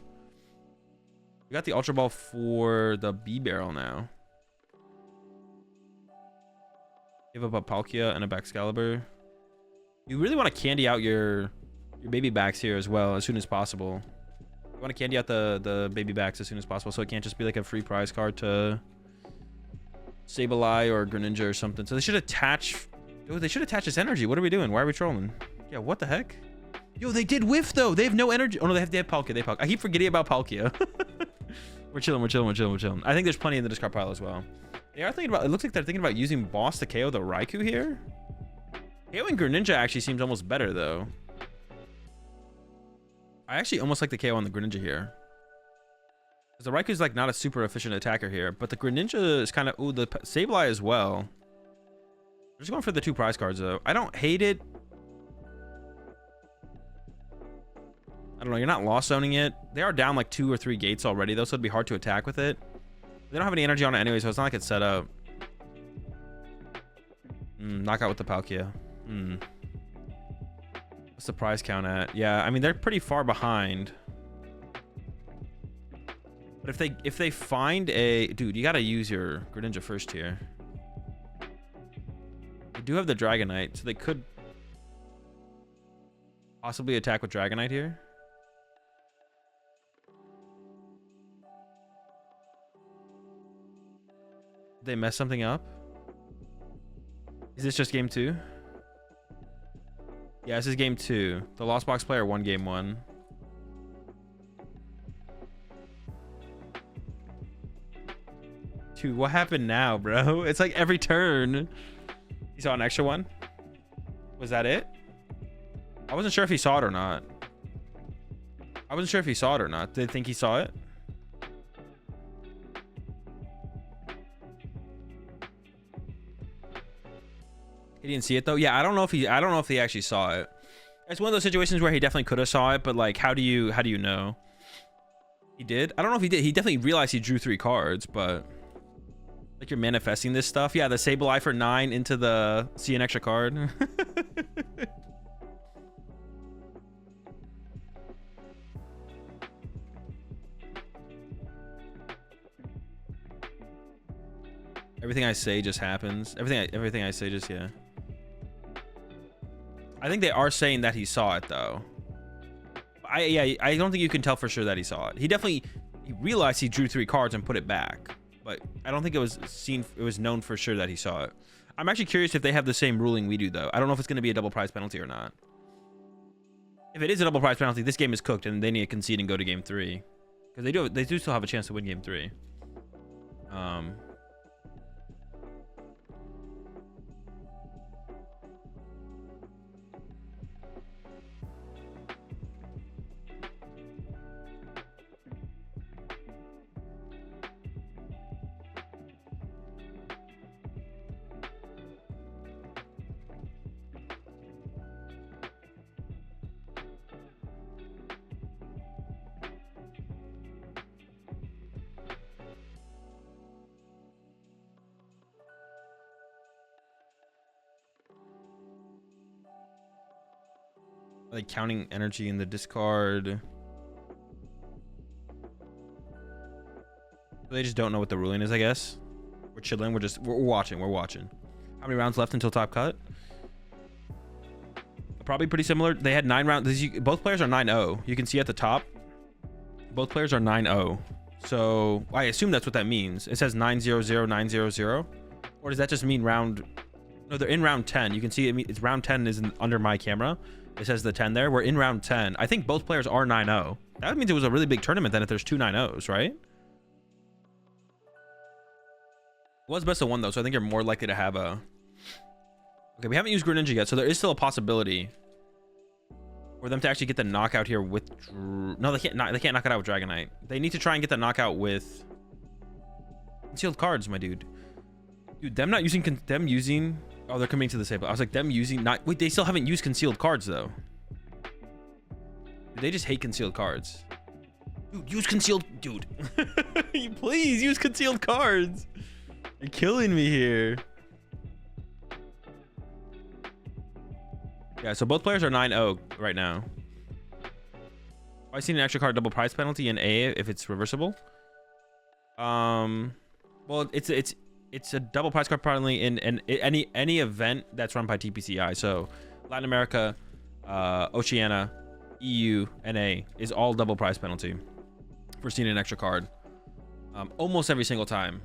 We got the Ultra Ball for the B Barrel now. Give up a Palkia and a Excalibur. You really want to candy out your baby backs here as well as soon as possible. You want to candy out the baby backs as soon as possible, so it can't just be like a free prize card to Sableye or Greninja or something. So they should attach. Oh, they should attach this energy. What are we doing? Why are we trolling? Yeah, what the heck? Yo, they did whiff though. They have no energy. Oh no, they have Palkia. They have Palkia. I keep forgetting about Palkia. We're chilling. We're chilling. We're chilling. We're chilling. I think there's plenty in the discard pile as well. They are thinking about. It looks like they're thinking about using Boss to KO the Raikou here. KOing Greninja actually seems almost better though. I actually almost like the KO on the Greninja here. Because the Raikou's like not a super efficient attacker here, but the Greninja is kind of. Ooh, the Sableye as well. I'm just going for the 2 prize cards though. I don't hate it. I don't know. You're not lost zoning it. They are down like 2 or 3 gates already though, so it'd be hard to attack with it. They don't have any energy on it anyway, so it's not like it's set up. Knockout with the Palkia. What's the prize count at? Yeah, I mean they're pretty far behind. But if they find a dude, you gotta use your Greninja first here. They do have the Dragonite, so they could possibly attack with Dragonite here. Did they mess something up? Is this just game 2? Yeah, this is game 2. The Lost Box player won game 1. Dude, what happened now, bro? It's like every turn. He saw an extra one? Was that it? I wasn't sure if he saw it or not. I wasn't sure if he saw it or not. Did they think he saw it? He didn't see it though. Yeah, I don't know if he actually saw it. It's one of those situations where he definitely could have saw it, but like how do you know? He did? I don't know if he did. He definitely realized he drew 3 cards, but like you're manifesting this stuff. Yeah, the Sableye for 9 into the see an extra card. Everything I say just happens. Everything I say just, yeah. I think they are saying that he saw it though. I don't think you can tell for sure that he saw it. He realized he drew 3 cards and put it back, but I don't think it was known for sure that he saw it. I'm actually curious if they have the same ruling we do though. I don't know if it's going to be a double prize penalty or not. If it is a double prize penalty, this game is cooked and they need to concede and go to game 3 because they do still have a chance to win game 3. Like counting energy in the discard. They just don't know what the ruling is, I guess. We're chilling. We're watching. We're watching. How many rounds left until top cut? Probably pretty similar. They had 9 rounds. Both players are 9-0. You can see at the top. Both players are 9-0. So I assume that's what that means. It says 9-0-0, 9-0-0. Or does that just mean round? No, they're in round 10. You can see it's round 10 is under my camera. It says the 10 there. We're in round 10. I think both players are 9-0. That means it was a really big tournament then if there's 2 9-0s, right? It was best of 1 though, so I think you're more likely to have a... Okay, we haven't used Greninja yet, so there is still a possibility for them to actually get the knockout here with... No, they can't knock it out with Dragonite. They need to try and get the knockout with concealed cards, my dude. Dude, them not using... Them using... Oh, they're coming to the table. I was like, them using... Not... Wait, they still haven't used concealed cards, though. Dude, they just hate concealed cards. Dude, use concealed... Dude. Please, use concealed cards. You're killing me here. Yeah, so both players are 9-0 right now. I've seen an extra card double prize penalty in A if it's reversible. Well, it's a double prize card penalty in any event that's run by TPCI. So Latin America, Oceania, EU, NA is all double prize penalty for seeing an extra card. Almost every single time.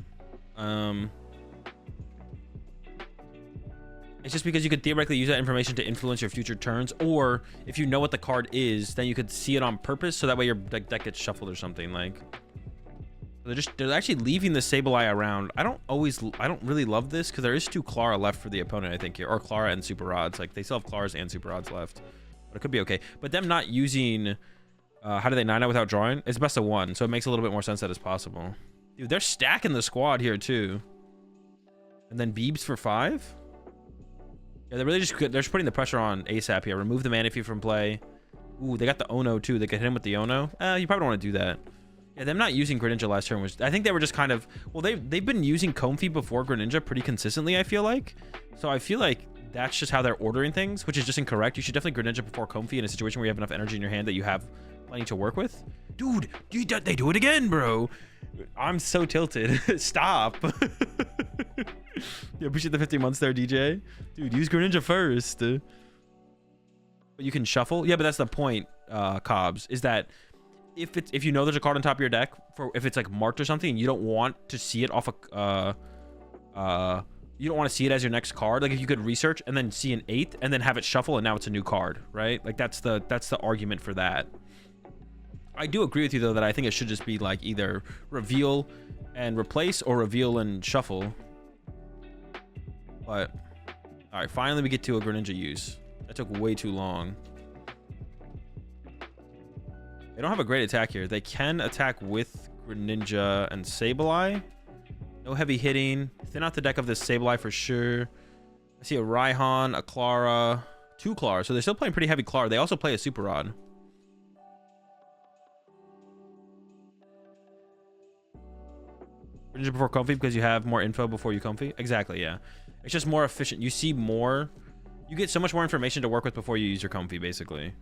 It's just because you could theoretically use that information to influence your future turns, or if you know what the card is, then you could see it on purpose, so that way your deck gets shuffled or something. Like, they're actually leaving the Sableye around. I don't really love this because there is 2 Clara left for the opponent, I think here, or Clara and Super Rods. Like, they still have Claras and Super Rods left, but it could be okay. But them not using, how do they 9-0 without drawing? It's best of 1, so it makes a little bit more sense that it's possible. Dude, they're stacking the squad here too. And then Beebs for 5. Yeah, they're really they're just putting the pressure on ASAP here. Remove the Manaphy from play. Ooh, they got the Ono too. They could hit him with the Ono. You probably don't want to do that. Yeah, them not using Greninja last turn was... I think they were just kind of... Well, they've been using Comfey before Greninja pretty consistently, I feel like. So I feel like that's just how they're ordering things, which is just incorrect. You should definitely Greninja before Comfey in a situation where you have enough energy in your hand that you have plenty to work with. Dude, they do it again, bro. I'm so tilted. Stop. Yeah, appreciate the 50 months there, DJ. Dude, use Greninja first. But you can shuffle. Yeah, but that's the point, Cobbs, is that if you know there's a card on top of your deck, if it's like marked or something, you don't want to see it off you don't want to see it as your next card. Like if you could research and then see an 8th and then have it shuffle and now it's a new card, right? Like that's the argument for that. I do agree with you though that I think it should just be like either reveal and replace or reveal and shuffle. But all right, finally we get to a Greninja use. That took way too long. They don't have a great attack here. They can attack with Greninja and Sableye. No heavy hitting. Thin out the deck of this Sableye for sure. I see a Raihan, a Clara, 2 Claras. So they're still playing pretty heavy Clara. They also play a Super Rod. Greninja before Comfey because you have more info before you Comfey. Exactly, yeah. It's just more efficient. You see more. You get so much more information to work with before you use your Comfey, basically.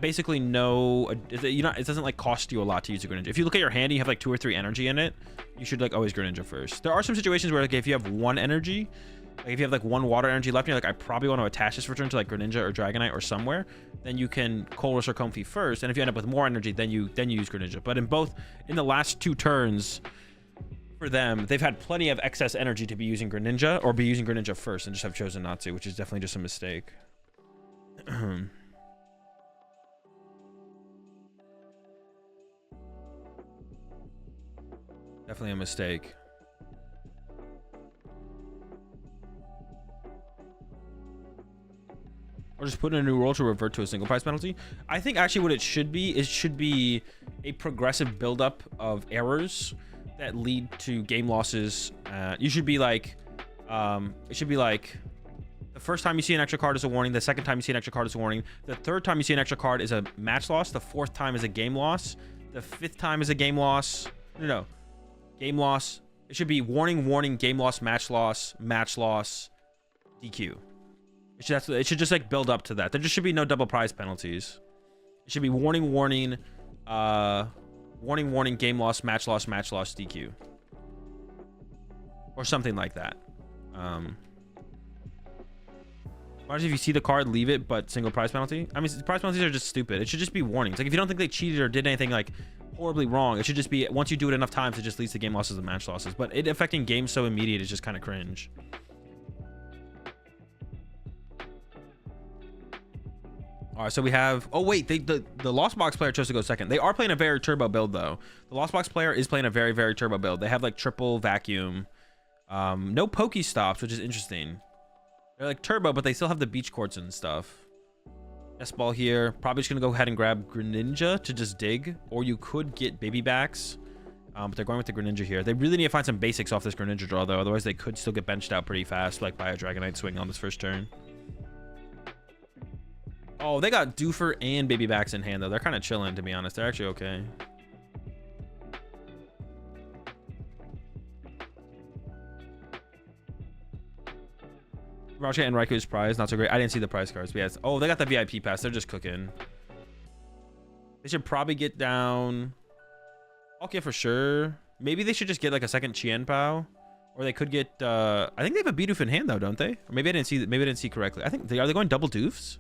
Basically, no, it doesn't like cost you a lot to use a Greninja. If you look at your hand and you have like 2 or 3 energy in it, you should like always Greninja first. There are some situations where like if you have 1 energy, like if you have like 1 water energy left, and you're like, I probably want to attach this return to like Greninja or Dragonite or somewhere, then you can Colress or Comfey first. And if you end up with more energy, then you use Greninja. But in the last 2 turns for them, they've had plenty of excess energy to be using Greninja or be using Greninja first and just have chosen not to, which is definitely just a mistake. Definitely a mistake. Or just put in a new rule to revert to a single prize penalty. I think actually what it should be a progressive buildup of errors that lead to game losses. You should be like, it should be like the first time you see an extra card is a warning. The second time you see an extra card is a warning. The third time you see an extra card is a match loss. The 4th time is a game loss. The 5th time is a game loss. No. Game loss. It should be warning, warning, game loss, match loss, DQ. It It should just like build up to that. There just should be no double prize penalties. It should be warning, warning, warning, warning, game loss, match loss, DQ, or something like that. If you see the card, leave it, but single prize penalty. I mean, prize penalties are just stupid. It should just be warnings. Like if you don't think they cheated or did anything like horribly wrong, it should just be once you do it enough times, it just leads to game losses and match losses. But it affecting games so immediate is just kind of cringe. All right, so we have. Oh wait, the Lost Box player chose to go second. They are playing a very turbo build though. The Lost Box player is playing a very turbo build. They have like triple vacuum, no pokey stops, which is interesting. They're like turbo, but they still have the beach courts and stuff. S-ball here. Probably just gonna go ahead and grab Greninja to just dig, or you could get baby backs. But they're going with the Greninja here. They really need to find some basics off this Greninja draw though, otherwise they could still get benched out pretty fast, like by a Dragonite swing on this first turn. Oh, they got Doofer and baby backs in hand though. They're kind of chilling, to be honest. They're actually okay. Rajka and Raiku's prize, not so great. I didn't see the prize cards. But yes. Oh, they got the VIP pass. They're just cooking. They should probably get down. Okay, for sure. Maybe they should just get like a second Chien-Pao, or they could get. I think they have a Bidoof in hand though, don't they? Or maybe I didn't see. Maybe I didn't see correctly. I think are they going double Doofs?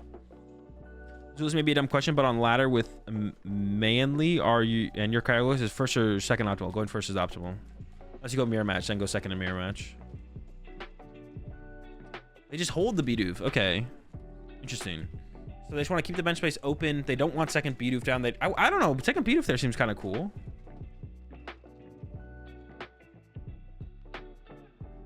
So this may be a dumb question, but on ladder with Manly, are you and your Kyogre is first or second optimal? Going first is optimal. Unless you go mirror match, then go second in mirror match. They just hold the Bidoof. Okay. Interesting. So they just want to keep the bench space open. They don't want second Bidoof down. I don't know. Second Bidoof there seems kind of cool.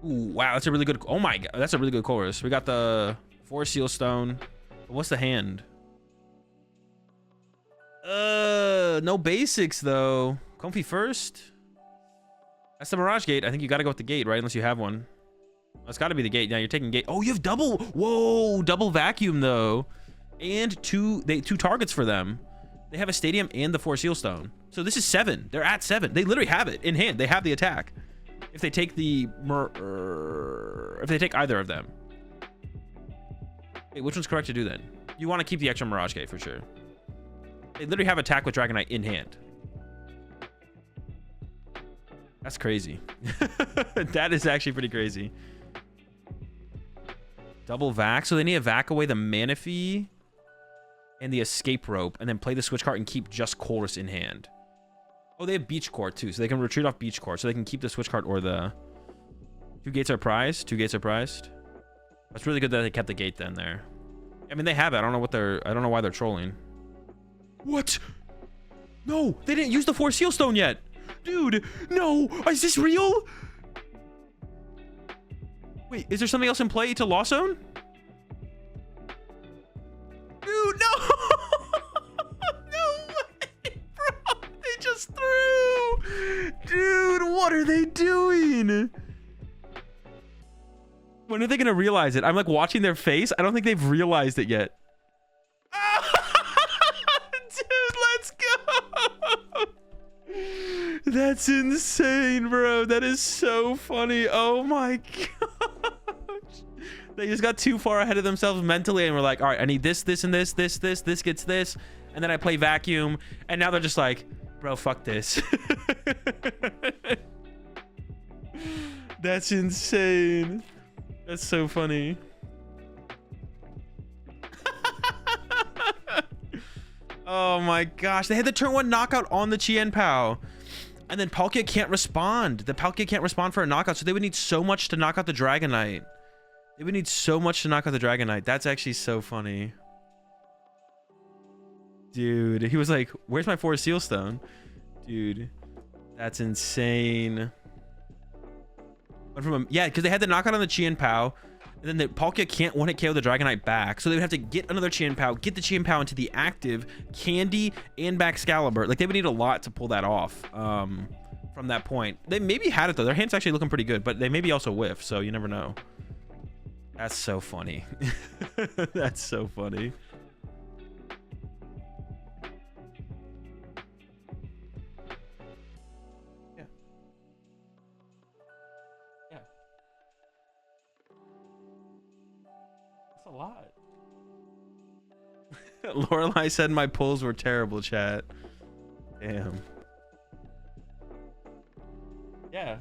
Ooh, wow. That's a really good. Oh my god. That's a really good chorus. We got the 4 Seal Stone. What's the hand? No basics though. Comfy first. That's the Mirage Gate. I think you got to go with the gate, right? Unless you have one. It's got to be the gate. Now you're taking gate. Oh, you have double. Whoa, double vacuum though, and two targets for them. They have a stadium and the 4 Seal Stone. So this is 7. They're at 7. They literally have it in hand. They have the attack. If they take if they take either of them. Wait, which one's correct to do then? You want to keep the extra Mirage Gate for sure. They literally have attack with Dragonite in hand. That's crazy. That is actually pretty crazy. Double vac. So they need to vac away the Manaphy and the Escape Rope, and then play the switch card and keep just Chorus in hand. Oh, they have Beach Court too, so they can retreat off Beach Court, so they can keep the switch card or the 2 gates are prized. 2 gates are prized. That's really good that they kept the gate then there. I mean, they have it. I don't know why they're trolling. What? No, they didn't use the 4 Seal Stone yet. Dude, no. Is this real? Wait, is there something else in play to Lost Zone? Dude, no. No way, bro. They just threw. Dude, what are they doing? When are they going to realize it? I'm like watching their face. I don't think they've realized it yet. Dude, let's go. That's insane, bro. That is so funny. Oh my gosh. They just got too far ahead of themselves mentally and were like, all right, I need this, this, and this, this gets this. And then I play vacuum. And now they're just like, bro, fuck this. That's insane. That's so funny. Oh my gosh. They had the turn 1 knockout on the Chien-Pao. And then Palkia can't respond. The Palkia can't respond for a knockout, so they would need so much to knock out the Dragonite. They would need so much to knock out the Dragonite. That's actually so funny. Dude, he was like, where's my 4 Seal Stone? Dude, that's insane. But from a, yeah, because they had the knockout on the Chien-Pao, and then the Palkia can't one-hit KO the Dragonite back, so they would have to get another Chien-Pao, get the Chien-Pao into the active, Candy, and Baxcalibur. Like, they would need a lot to pull that off from that point. They maybe had it, though. Their hand's actually looking pretty good, but they maybe also whiff, so you never know. That's so funny. That's so funny. That's a lot. Lorelai said my pulls were terrible, chat. Damn. Yeah.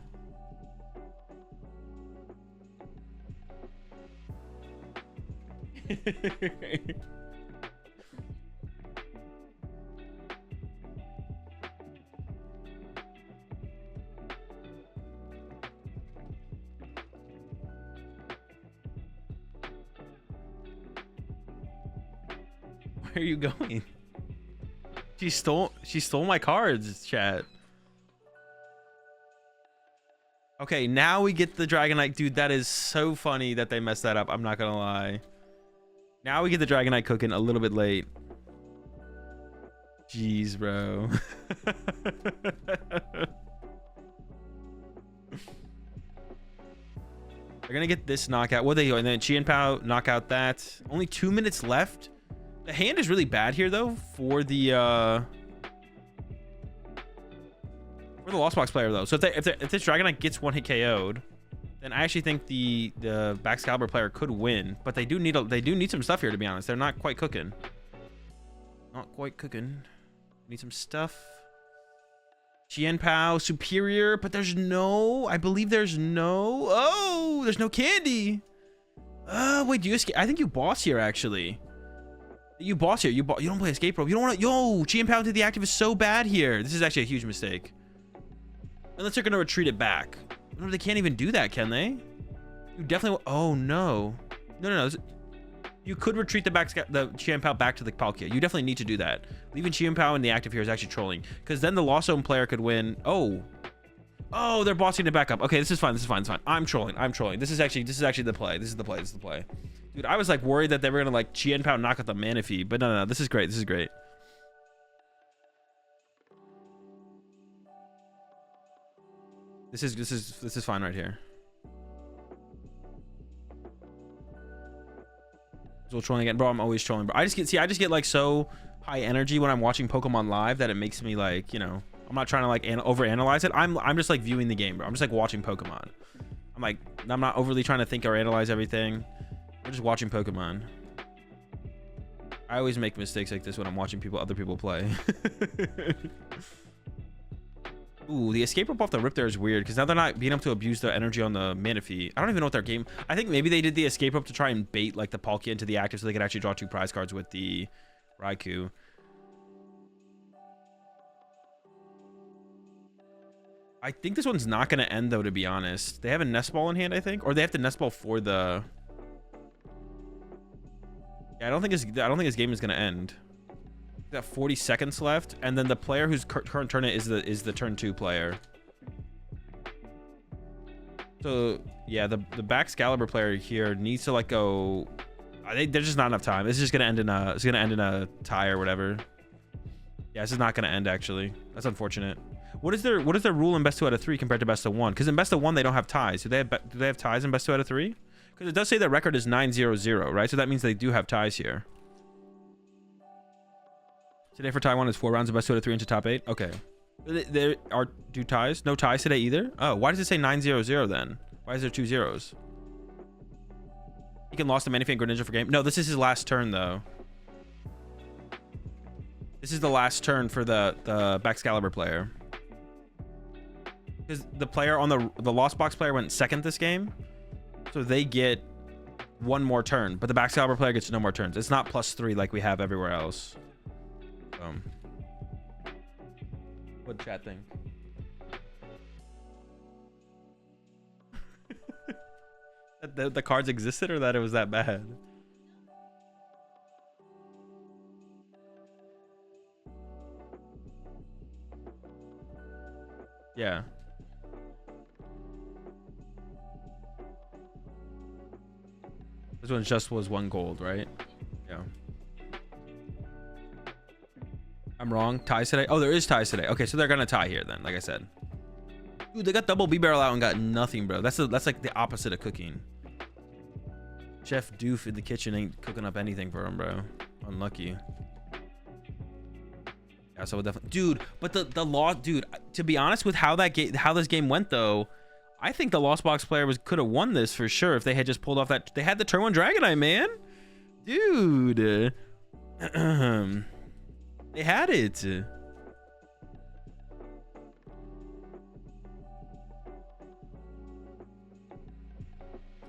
Where are you going? She stole my cards, chat. Okay, now we get the Dragonite. Dude, that is so funny that they messed that up. I'm not gonna lie. Now we get the Dragonite cooking a little bit late. Jeez, bro. They're gonna get this knockout. What they go? And then Chien-Pao knock out that. Only 2 minutes left. The hand is really bad here, though, for the Lost Box player, though. So if this Dragonite gets one hit KO'd, then I actually think the Baxcalibur player could win. But they do need some stuff here, to be honest. They're not quite cooking. Not quite cooking. Need some stuff. Chien-Pao superior, but there's no. I believe there's no. Oh, there's no candy. Wait, do you escape? I think you boss here actually. You boss here. You don't play escape rope. You don't want to. Yo, Chien-Pao into the active is so bad here. This is actually a huge mistake. Unless they're gonna retreat it back. No, they can't even do that, can they? You definitely. Oh no. No. You could retreat the Chien-Pao back to the Palkia. You definitely need to do that. Leaving Chien-Pao in the active here is actually trolling, because then the Lost Zone player could win. Oh, they're bossing it back up. Okay, this is fine. This is fine. It's fine. I'm trolling. This is actually the play. This is the play. Dude, I was like worried that they were gonna like Chien-Pao knock out the Manaphy, but no. This is great. This is great. This is fine right here. So trolling again, bro. I'm always trolling, bro. I just get like so high energy when I'm watching Pokemon live that it makes me like, you know, I'm not trying to like overanalyze it. I'm just like viewing the game, bro. I'm just like watching Pokemon. I'm not overly trying to think or analyze everything. I'm just watching Pokemon. I always make mistakes like this when I'm watching other people play. Ooh, the escape rope off the rip there is weird, because now they're not being able to abuse their energy on the Manaphy. I don't even know what their game. I think maybe they did the escape rope to try and bait like the Palkia into the active so they could actually draw 2 prize cards with the Raikou. I think this one's not going to end though, to be honest. They have a Nest Ball in hand, I think, or they have to Nest Ball for the. Yeah, I don't think his game is going to end. Got 40 seconds left, and then the player whose current turn is the turn 2 player. So yeah, the Baxcalibur player here needs to like go. There's just not enough time. This is just gonna end in a tie or whatever. Yeah, this is not gonna end actually. That's unfortunate. What is their rule in best 2 out of 3 compared to best of 1? Because in best of 1 they don't have ties. Do they have ties in best 2 out of 3? Because it does say their record is 9-0-0, right? So that means they do have ties here. Today for Taiwan is 4 rounds of best 2 out of 3 into top 8. Okay. There are 2 ties. No ties today either. Oh, why does it say 9-0-0 then? Why is there 2 zeros? He can lost to Manaphy and Greninja for game. No, this is his last turn though. This is the last turn for the Baxcalibur player. Because the player on the Lost Box player went second this game, so they get 1 more turn. But the Baxcalibur player gets no more turns. It's not +3 like we have everywhere else. What'd chat think? The cards existed, or that it was that bad? Yeah. This one just was 1 gold, right? Yeah. I'm wrong. Ties today? Oh, there is ties today. Okay, so they're gonna tie here then, like I said. Dude, they got double B-barrel out and got nothing, bro. That's like the opposite of cooking. Chef Doof in the kitchen ain't cooking up anything for him, bro. Unlucky. Yeah, so we'll definitely, dude. But dude. To be honest, with how this game went though, I think the Lost Box player could have won this for sure if they had just pulled off that. They had the turn 1 Dragonite, man. Dude. They had it.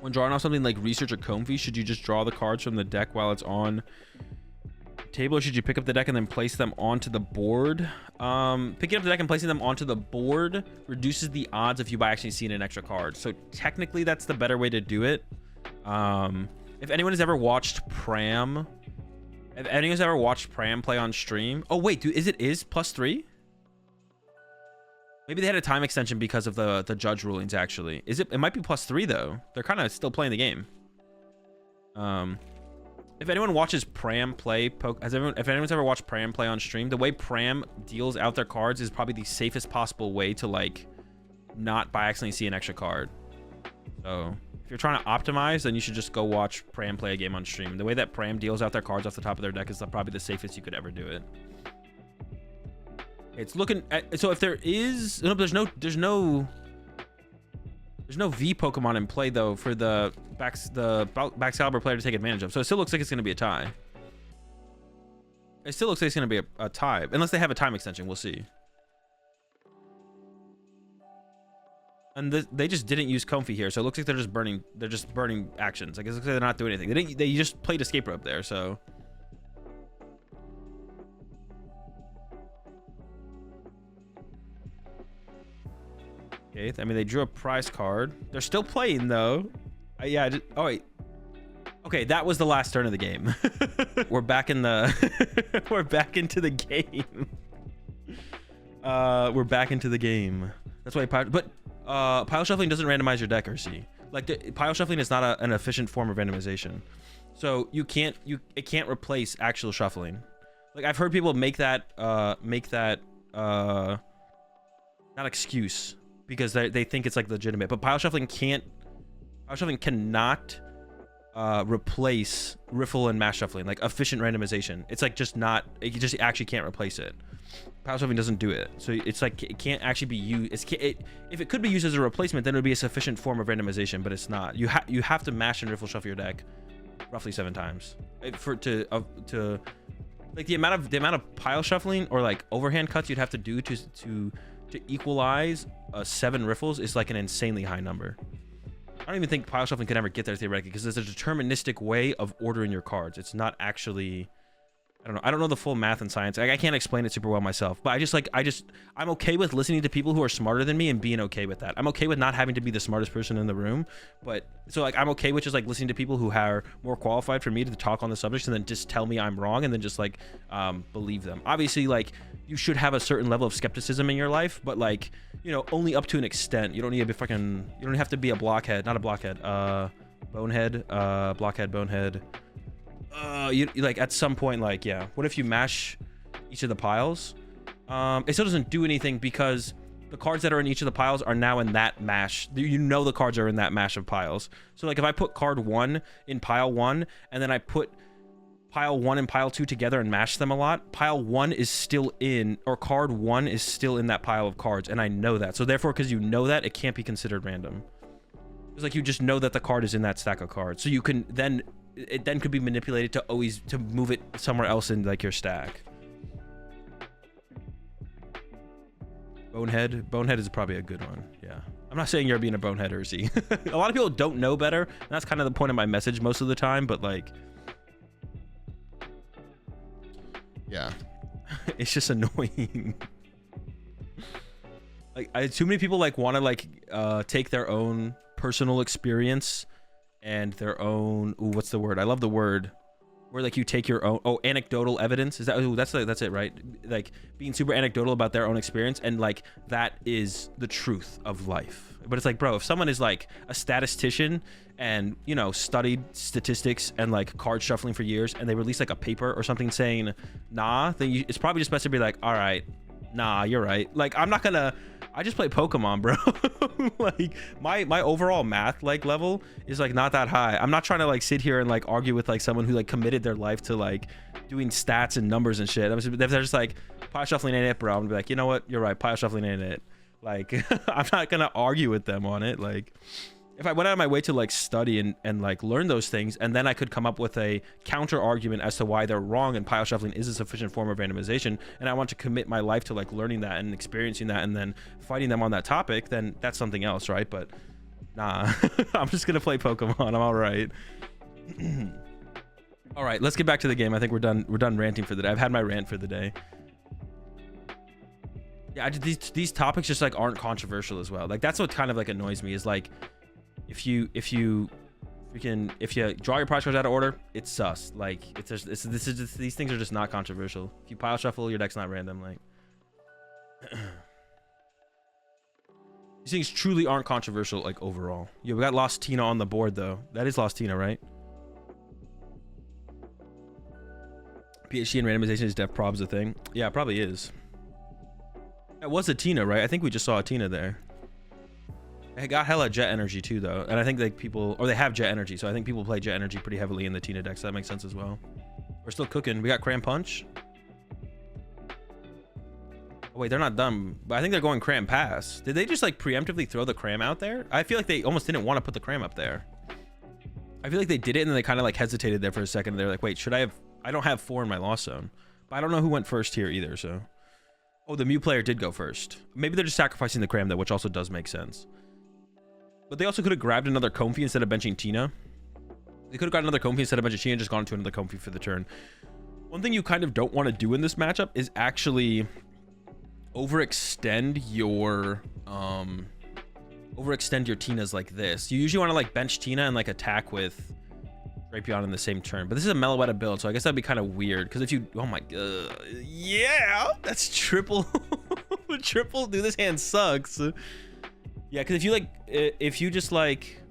When drawing off something like research or Comfy, should you just draw the cards from the deck while it's on table, or should you pick up the deck and then place them onto the board? Picking up the deck and placing them onto the board reduces the odds of you by actually seeing an extra card. So technically that's the better way to do it. If anyone has ever watched Pram, play on stream. Oh wait, dude, is it +3? Maybe they had a time extension because of the judge rulings. Actually, it might be +3 though. They're kind of still playing the game. If anyone watches Pram play, if anyone's ever watched Pram play on stream, the way Pram deals out their cards is probably the safest possible way to like not by accidentally see an extra card. So if you're trying to optimize, then you should just go watch Pram play a game on stream. The way that Pram deals out their cards off the top of their deck is probably the safest you could ever do it. It's looking at, so if there is there's no V Pokemon in play though for the Baxcalibur player to take advantage of. So it still looks like it's going to be a tie. It still looks like it's going to be a tie, unless they have a time extension. We'll see. And they just didn't use Comfy here, so it looks like they're just burning. They're just burning actions. I guess it looks like they're not doing anything. They just played Escape Rope there, so. Okay, I mean, they drew a prize card. They're still playing though. Yeah. Oh wait. Okay, that was the last turn of the game. We're back in the. We're back into the game. We're back into the game. That's why. But pile shuffling doesn't randomize your deck, RC. Like pile shuffling is not an efficient form of randomization. So it can't replace actual shuffling. Like I've heard people make that not excuse, because they think it's like legitimate, but pile shuffling cannot replace riffle and mass shuffling, like efficient randomization. It's like just not, it just actually can't replace it. Pile shuffling doesn't do it, so it's like it can't actually be used. If it could be used as a replacement, then it would be a sufficient form of randomization, but it's not. You have to mash and riffle shuffle your deck roughly 7 times to like the amount of pile shuffling or like overhand cuts you'd have to do to equalize 7 riffles is like an insanely high number. I don't even think pile shuffling could ever get there theoretically, because there's a deterministic way of ordering your cards. It's not actually, I don't know the full math and science. I can't explain it super well myself, but I'm okay with listening to people who are smarter than me and being okay with that. I'm okay with not having to be the smartest person in the room, but so like I'm okay with just like listening to people who are more qualified for me to talk on the subject and then just tell me I'm wrong and then just like believe them. Obviously, like you should have a certain level of skepticism in your life, but like, you know, only up to an extent. You don't need to be you don't have to be a blockhead, not a blockhead, bonehead, blockhead, bonehead. You like at some point, like, yeah, what if you mash each of the piles? It still doesn't do anything because the cards that are in each of the piles are now in that mash. You know the cards are in that mash of piles. So like if I put card 1 in pile 1 and then I put pile 1 and pile 2 together and mash them a lot, pile 1 is still in, or card 1 is still in that pile of cards, and I know that. So therefore, because you know that, it can't be considered random. It's like you just know that the card is in that stack of cards, so you can then it then could be manipulated to move it somewhere else in like your stack. Bonehead is probably a good one. Yeah, I'm not saying you're being a bonehead, Ursi. A lot of people don't know better, and that's kind of the point of my message most of the time, but like, yeah, it's just annoying. Like too many people like want to like take their own personal experience and their own, ooh, what's the word? I love the word where like you take your own, anecdotal evidence. Is that, ooh, that's it, right? Like being super anecdotal about their own experience, and like that is the truth of life. But it's like, bro, if someone is like a statistician and, you know, studied statistics and like card shuffling for years, and they release like a paper or something saying nah, then it's probably just best to be like, all right, nah, you're right. Like I just play Pokemon, bro. Like my overall math like level is like not that high. I'm not trying to like sit here and like argue with like someone who like committed their life to like doing stats and numbers and shit. If they're just like, pile shuffling ain't it, bro, I'm gonna be like, you know what, you're right, pile shuffling ain't it. Like I'm not gonna argue with them on it. Like if I went out of my way to like study and like learn those things, and then I could come up with a counter argument as to why they're wrong and pile shuffling is a sufficient form of randomization, and I want to commit my life to like learning that and experiencing that and then fighting them on that topic, then that's something else, right? But nah, I'm just gonna play Pokemon. I'm all right. All right, let's get back to the game. I think we're done ranting for the day. I've had my rant for the day. Yeah, these topics just like aren't controversial as well. Like that's what kind of like annoys me is like if you draw your prize cards out of order, it's sus. Like these things are just not controversial. If you pile shuffle, your deck's not random. Like these things truly aren't controversial like overall. Yeah, we got Lost Tina on the board though. That is Lost Tina, right? PhD and randomization is def probs a thing. Yeah, it probably is. It was a Tina, right? I think we just saw a Tina there. It got hella jet energy too though, and I think like people, or they have jet energy, so I think people play jet energy pretty heavily in the Tina deck, so that makes sense as well. We're still cooking. We got Cram Punch. Oh wait, they're not done, but I think they're going Cram Pass. Did they just like preemptively throw the Cram out there? I feel like they almost didn't want to put the Cram up there. I feel like they did it and then they kind of like hesitated there for a second. They're like, wait, should I have, I don't have 4 in my loss zone, but I don't know who went first here either, so. Oh, the Mew player did go first. Maybe they're just sacrificing the Cram though, which also does make sense. But they also could have grabbed another Comfey instead of benching Tina. They could have got another Comfey instead of benching Tina and just gone into another Comfey for the turn. One thing you kind of don't want to do in this matchup is actually overextend your Tinas like this. You usually want to like bench Tina and like attack with Drapion in the same turn. But this is a Meloetta build, so I guess that'd be kind of weird. Because if you, oh my god, yeah, that's triple. Triple, dude, this hand sucks. Yeah, because if you like, if you just like,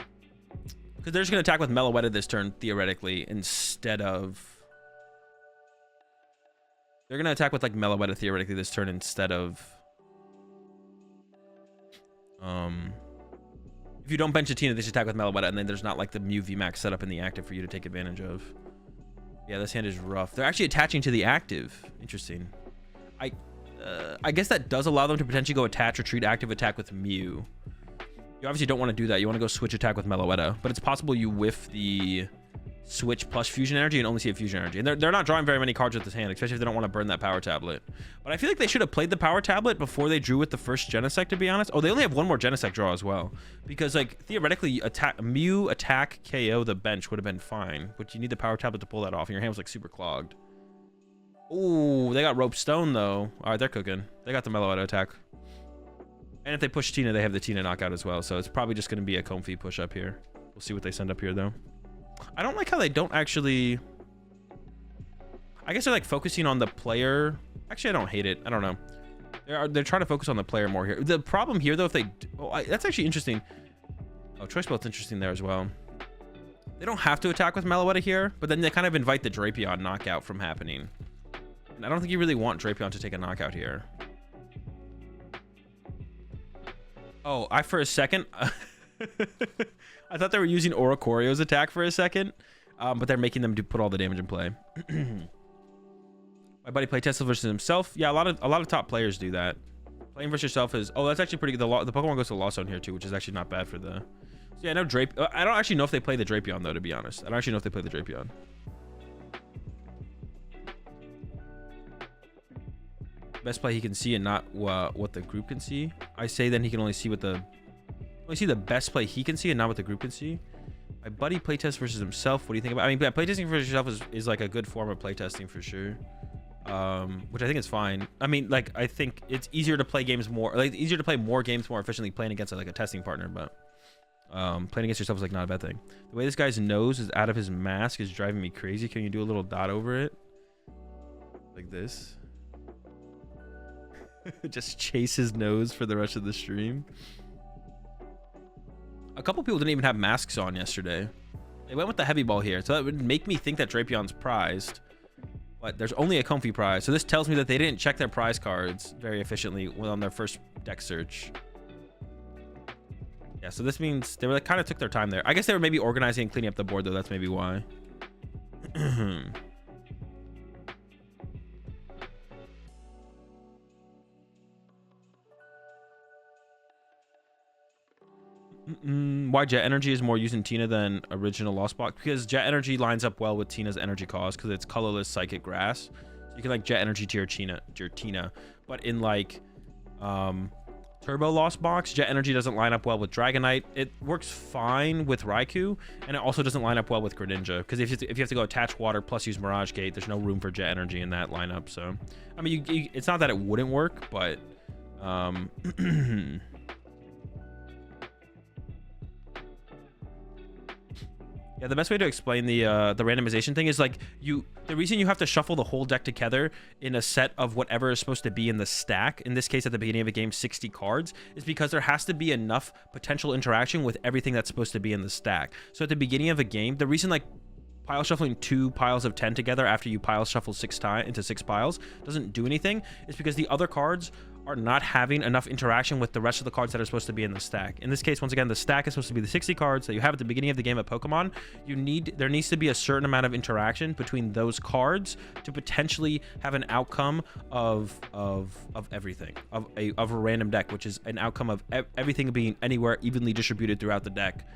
because they're just gonna attack with Meloetta this turn theoretically instead of, they're gonna attack with like Meloetta theoretically this turn instead of, if you don't bench a Tina, they just attack with Meloetta, and then there's not like the Mew VMAX set up in the active for you to take advantage of. Yeah, this hand is rough. They're actually attaching to the active. Interesting. I guess that does allow them to potentially go attach, retreat, active attack with Mew. You obviously don't want to do that. You want to go switch attack with Meloetta, but it's possible you whiff the switch plus fusion energy and only see a fusion energy. And they're not drawing very many cards with this hand, especially if they don't want to burn that power tablet. But I feel like they should have played the power tablet before they drew with the first Genesect, to be honest. Oh, they only have one more Genesect draw as well, because like theoretically Mew attack KO the bench would have been fine, but you need the power tablet to pull that off, and your hand was like super clogged. Oh, they got Rope Stone though. All right, they're cooking. They got the Meloetta attack. And if they push Tina, they have the Tina knockout as well. So it's probably just going to be a Comfey push up here. We'll see what they send up here though. I don't like how they don't actually, I guess they're like focusing on the player. Actually, I don't hate it. I don't know. They're trying to focus on the player more here. The problem here though, if they, that's actually interesting. Oh, Choice Belt's interesting there as well. They don't have to attack with Meloetta here, but then they kind of invite the Drapion knockout from happening. And I don't think you really want Drapion to take a knockout here. Oh, for a second, I thought they were using Oricorio's attack for a second, but they're making them put all the damage in play. My buddy playtested versus himself. Yeah, a lot of top players do that. Playing versus yourself is, oh, that's actually pretty good. The Pokemon goes to Lost Zone here too, which is actually not bad for the. So yeah, I know I don't actually know if they play the Drapion though, to be honest. I don't actually know if they play the Drapion. Best play he can see and not what the group can see. I say then he can only see what the best play he can see and not what the group can see. My buddy playtest versus himself. What do you think about? I mean, yeah, playtesting versus yourself is like a good form of playtesting for sure. Which I think is fine. I mean, like I think it's easier to play games more, like easier to play more games more efficiently playing against like a testing partner, but playing against yourself is like not a bad thing. The way this guy's nose is out of his mask is driving me crazy. Can you do a little dot over it? Like this. Just chase his nose for the rest of the stream. A couple people didn't even have masks on yesterday. They went with the heavy ball here, so that would make me think that Drapion's prized, but there's only a Comfey prize, so this tells me that they didn't check their prize cards very efficiently on their first deck search. Yeah, so this means they were like kind of took their time there. I guess they were maybe organizing and cleaning up the board though. That's maybe why. Why Jet Energy is more used in Tina than original Lost Box? Because Jet Energy lines up well with Tina's energy cost because it's colorless psychic grass. So you can like Jet Energy to your Tina. But in like Turbo Lost Box, Jet Energy doesn't line up well with Dragonite. It works fine with Raikou, and it also doesn't line up well with Greninja. Because if you have to go attach water plus use Mirage Gate, there's no room for Jet Energy in that lineup. So, I mean, it's not that it wouldn't work, but yeah, the best way to explain the randomization thing is like the reason you have to shuffle the whole deck together in a set of whatever is supposed to be in the stack, in this case at the beginning of a game 60 cards, is because there has to be enough potential interaction with everything that's supposed to be in the stack. So at the beginning of a game, the reason like pile shuffling 2 piles of 10 together after you pile shuffle 6 times into 6 piles doesn't do anything is because the other cards are not having enough interaction with the rest of the cards that are supposed to be in the stack. In this case, once again, the stack is supposed to be the 60 cards that you have at the beginning of the game of Pokemon. There needs to be a certain amount of interaction between those cards to potentially have an outcome of everything, of a random deck, which is an outcome of everything being anywhere evenly distributed throughout the deck,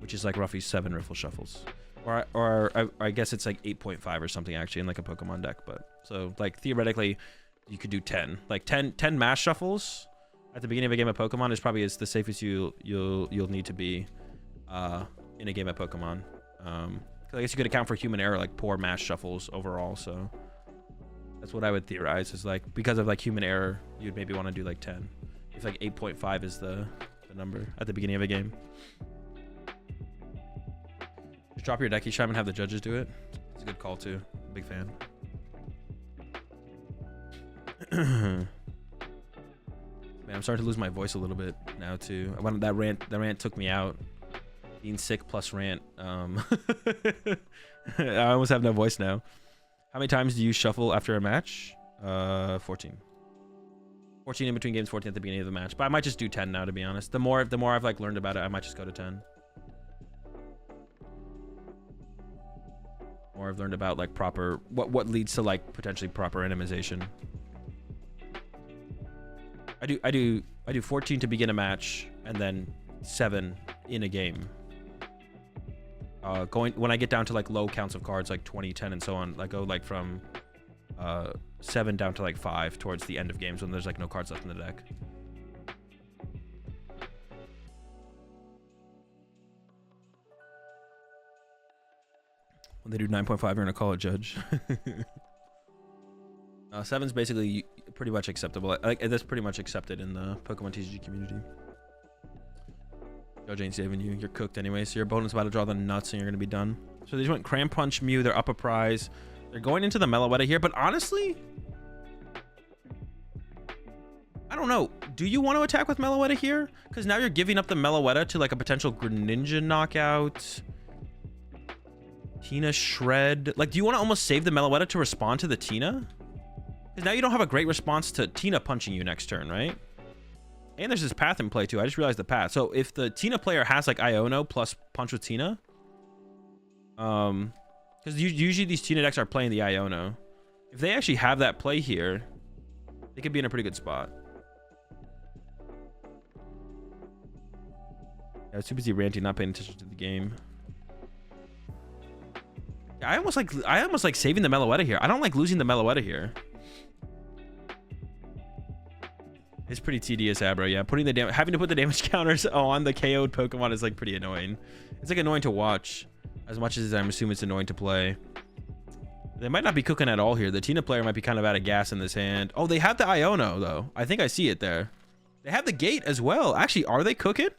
which is like roughly 7 Riffle Shuffles. Or I guess it's like 8.5 or something actually in like a Pokemon deck. But so like theoretically you could do 10 mass shuffles at the beginning of a game of Pokemon is probably the safest you'll need to be in a game of Pokemon. I guess you could account for human error, like poor mass shuffles overall. So that's what I would theorize is like because of like human error, you'd maybe want to do like 10 if like 8.5 is the number at the beginning of a game. Just drop your deck each time and have the judges do it. It's a good call too. Big fan. Man, I'm starting to lose my voice a little bit now too. That rant took me out. Being sick plus rant. I almost have no voice now. How many times do you shuffle after a match? 14. 14 in between games, 14 at the beginning of the match. But I might just do 10 now, to be honest. The more I've like learned about it, I might just go to 10. More I've learned about like proper what leads to like potentially proper randomization. I do 14 to begin a match and then 7 in a game. When I get down to like low counts of cards like 20, 10 and so on, I go like from 7 down to like 5 towards the end of games when there's like no cards left in the deck. When they do 9.5, you're gonna call it judge. 7's basically pretty much acceptable. Like that's pretty much accepted in the Pokemon TCG community. Judge ain't saving you. You're cooked anyway. So your opponent's about to draw the nuts, and you're gonna be done. So they just went Cram Punch Mew. They're up a prize. They're going into the Meloetta here, but honestly, I don't know. Do you want to attack with Meloetta here? Because now you're giving up the Meloetta to like a potential Greninja knockout. Tina Shred. Like, do you want to almost save the Meloetta to respond to the Tina? Because now you don't have a great response to Tina punching you next turn, right? And there's this path in play too. I just realized the path. So if the Tina player has like Iono plus punch with Tina, because usually these Tina decks are playing the Iono. If they actually have that play here, they could be in a pretty good spot. Yeah, I was too busy ranting, not paying attention to the game. I almost like saving the Meloetta here. I don't like losing the Meloetta here. It's pretty tedious, Abra. Yeah, having to put the damage counters on the KO'd Pokemon is like pretty annoying. It's like annoying to watch as much as I'm assuming it's annoying to play. They might not be cooking at all here. The Tina player might be kind of out of gas in this hand. Oh, they have the Iono though. I think I see it there. They have the gate as well. Actually, are they cooking?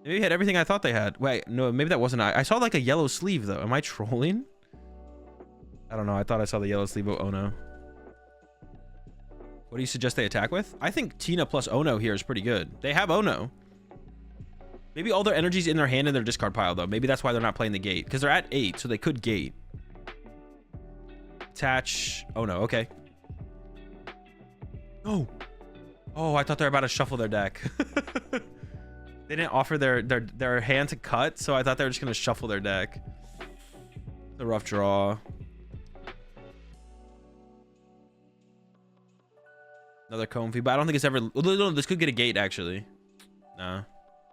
Maybe they had everything I thought they had. Wait, no, maybe that wasn't. I saw like a yellow sleeve though. Am I trolling? I don't know. I thought I saw the yellow sleeve of Ono. What do you suggest they attack with? I think Tina plus Ono here is pretty good. They have Ono. Maybe all their energy's in their hand in their discard pile though. Maybe that's why they're not playing the gate. Because they're at 8, so they could gate. Attach Ono, okay. Oh. Oh, I thought they were about to shuffle their deck. They didn't offer their hand to cut, so I thought they were just gonna shuffle their deck. It's a rough draw. Another Comfy, but I don't think it's ever. No, this could get a gate actually. Nah.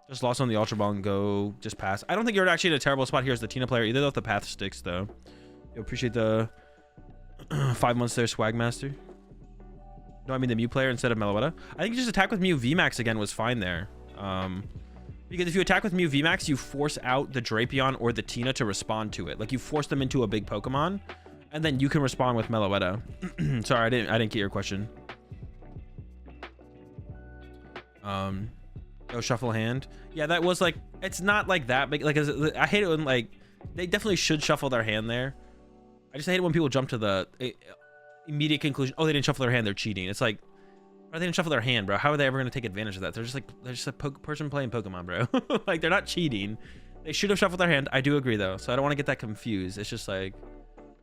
Just lost on the Ultra Ball and go just pass. I don't think you're actually in a terrible spot here as the Tina player either, though, if the path sticks, though. You appreciate the 5 months there, Swag Master. No, I mean the Mew player instead of Meloetta. I think just attack with Mew VMAX again was fine there. Because if you attack with Mew VMAX, you force out the Drapion or the Tina to respond to it. Like, you force them into a big Pokemon, and then you can respond with Meloetta. Sorry, I didn't get your question. Oh, shuffle hand. Yeah, that was like, it's not like that big. Like, I hate it when, like, they definitely should shuffle their hand there. I just hate it when people jump to the immediate conclusion. Oh, they didn't shuffle their hand, they're cheating. It's like, bro, they didn't shuffle their hand, bro. How are they ever going to take advantage of that? They're just a person playing Pokemon, bro. Like, they're not cheating. They should have shuffled their hand. I do agree, though. So I don't want to get that confused. It's just like,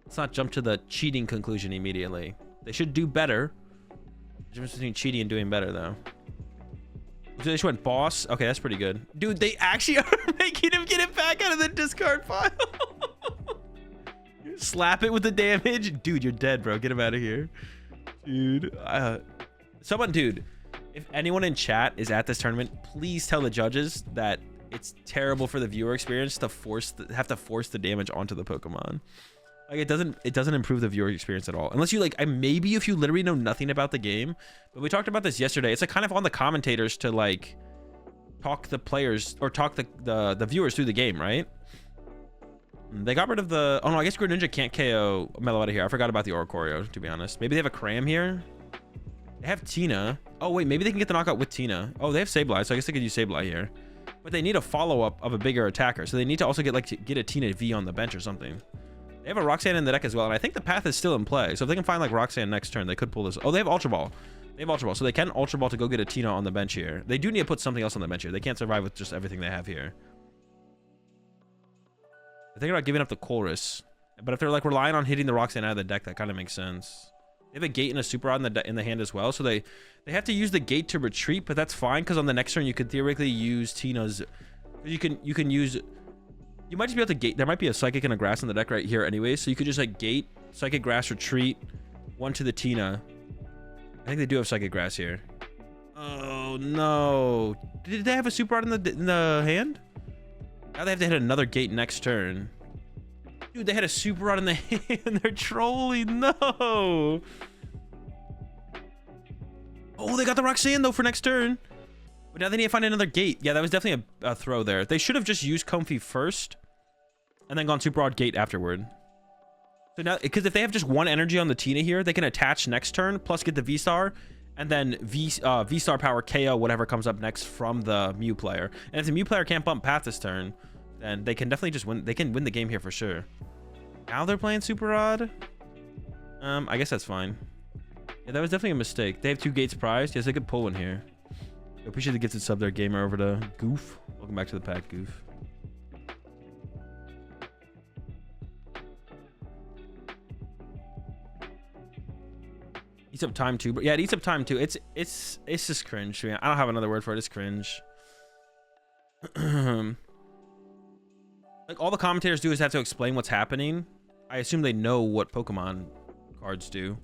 let's not jump to the cheating conclusion immediately. They should do better. The difference between cheating and doing better, though. So they just went boss. Okay, that's pretty good. Dude, they actually are making him get it back out of the discard pile. Slap it with the damage. Dude, you're dead, bro. Get him out of here. Dude. Dude, if anyone in chat is at this tournament, please tell the judges that it's terrible for the viewer experience to have to force the damage onto the Pokemon. Like, it doesn't improve the viewer experience at all. Unless you, like, maybe if you literally know nothing about the game. But we talked about this yesterday. It's like kind of on the commentators to, like, talk the players or talk the viewers through the game, right? They got rid of the... Oh, no, I guess Greninja can't KO Meloetta here. I forgot about the Oricorio, to be honest. Maybe they have a Cram here. They have Tina. Oh, wait, maybe they can get the knockout with Tina. Oh, they have Sableye, so I guess they could use Sableye here. But they need a follow-up of a bigger attacker. So they need to also get a Tina V on the bench or something. They have a Roxanne in the deck as well, and I think the path is still in play. So if they can find, like, Roxanne next turn, they could pull this. Oh, they have Ultra Ball. They have Ultra Ball, so they can Ultra Ball to go get a Tina on the bench here. They do need to put something else on the bench here. They can't survive with just everything they have here. They're thinking about giving up the Chorus. But if they're, like, relying on hitting the Roxanne out of the deck, that kind of makes sense. They have a Gate and a Super Rod in the hand as well, so they have to use the Gate to retreat, but that's fine, because on the next turn, you could theoretically use Tina's... You can use... You might just be able to gate. There might be a Psychic and a Grass in the deck right here anyway. So you could just, like, gate, Psychic Grass, retreat, one to the Tina. I think they do have Psychic Grass here. Oh, no. Did they have a Super Rod in the hand? Now they have to hit another gate next turn. Dude, they had a Super Rod in the hand. They're trolling. No. Oh, they got the Roxanne, though, for next turn. But now they need to find another gate. Yeah, that was definitely a throw there. They should have just used Comfey first and then gone Super Rod Gate afterward. So now, because if they have just one energy on the Tina here, they can attach next turn, plus get the V-Star, and then V-Star power KO whatever comes up next from the Mew player. And if the Mew player can't bump Path this turn, then they can definitely just win. They can win the game here for sure. Now they're playing Super Rod. I guess that's fine. Yeah, that was definitely a mistake. They have 2 gates prized. Yes, they could pull one here. I appreciate the gifted sub there, gamer, over to Goof. Welcome back to the pack, Goof. Eats up time too, but yeah, it eats up time too. It's just cringe, man. I don't have another word for it. It's cringe. Like, all the commentators do is have to explain what's happening. I assume they know what Pokemon cards do.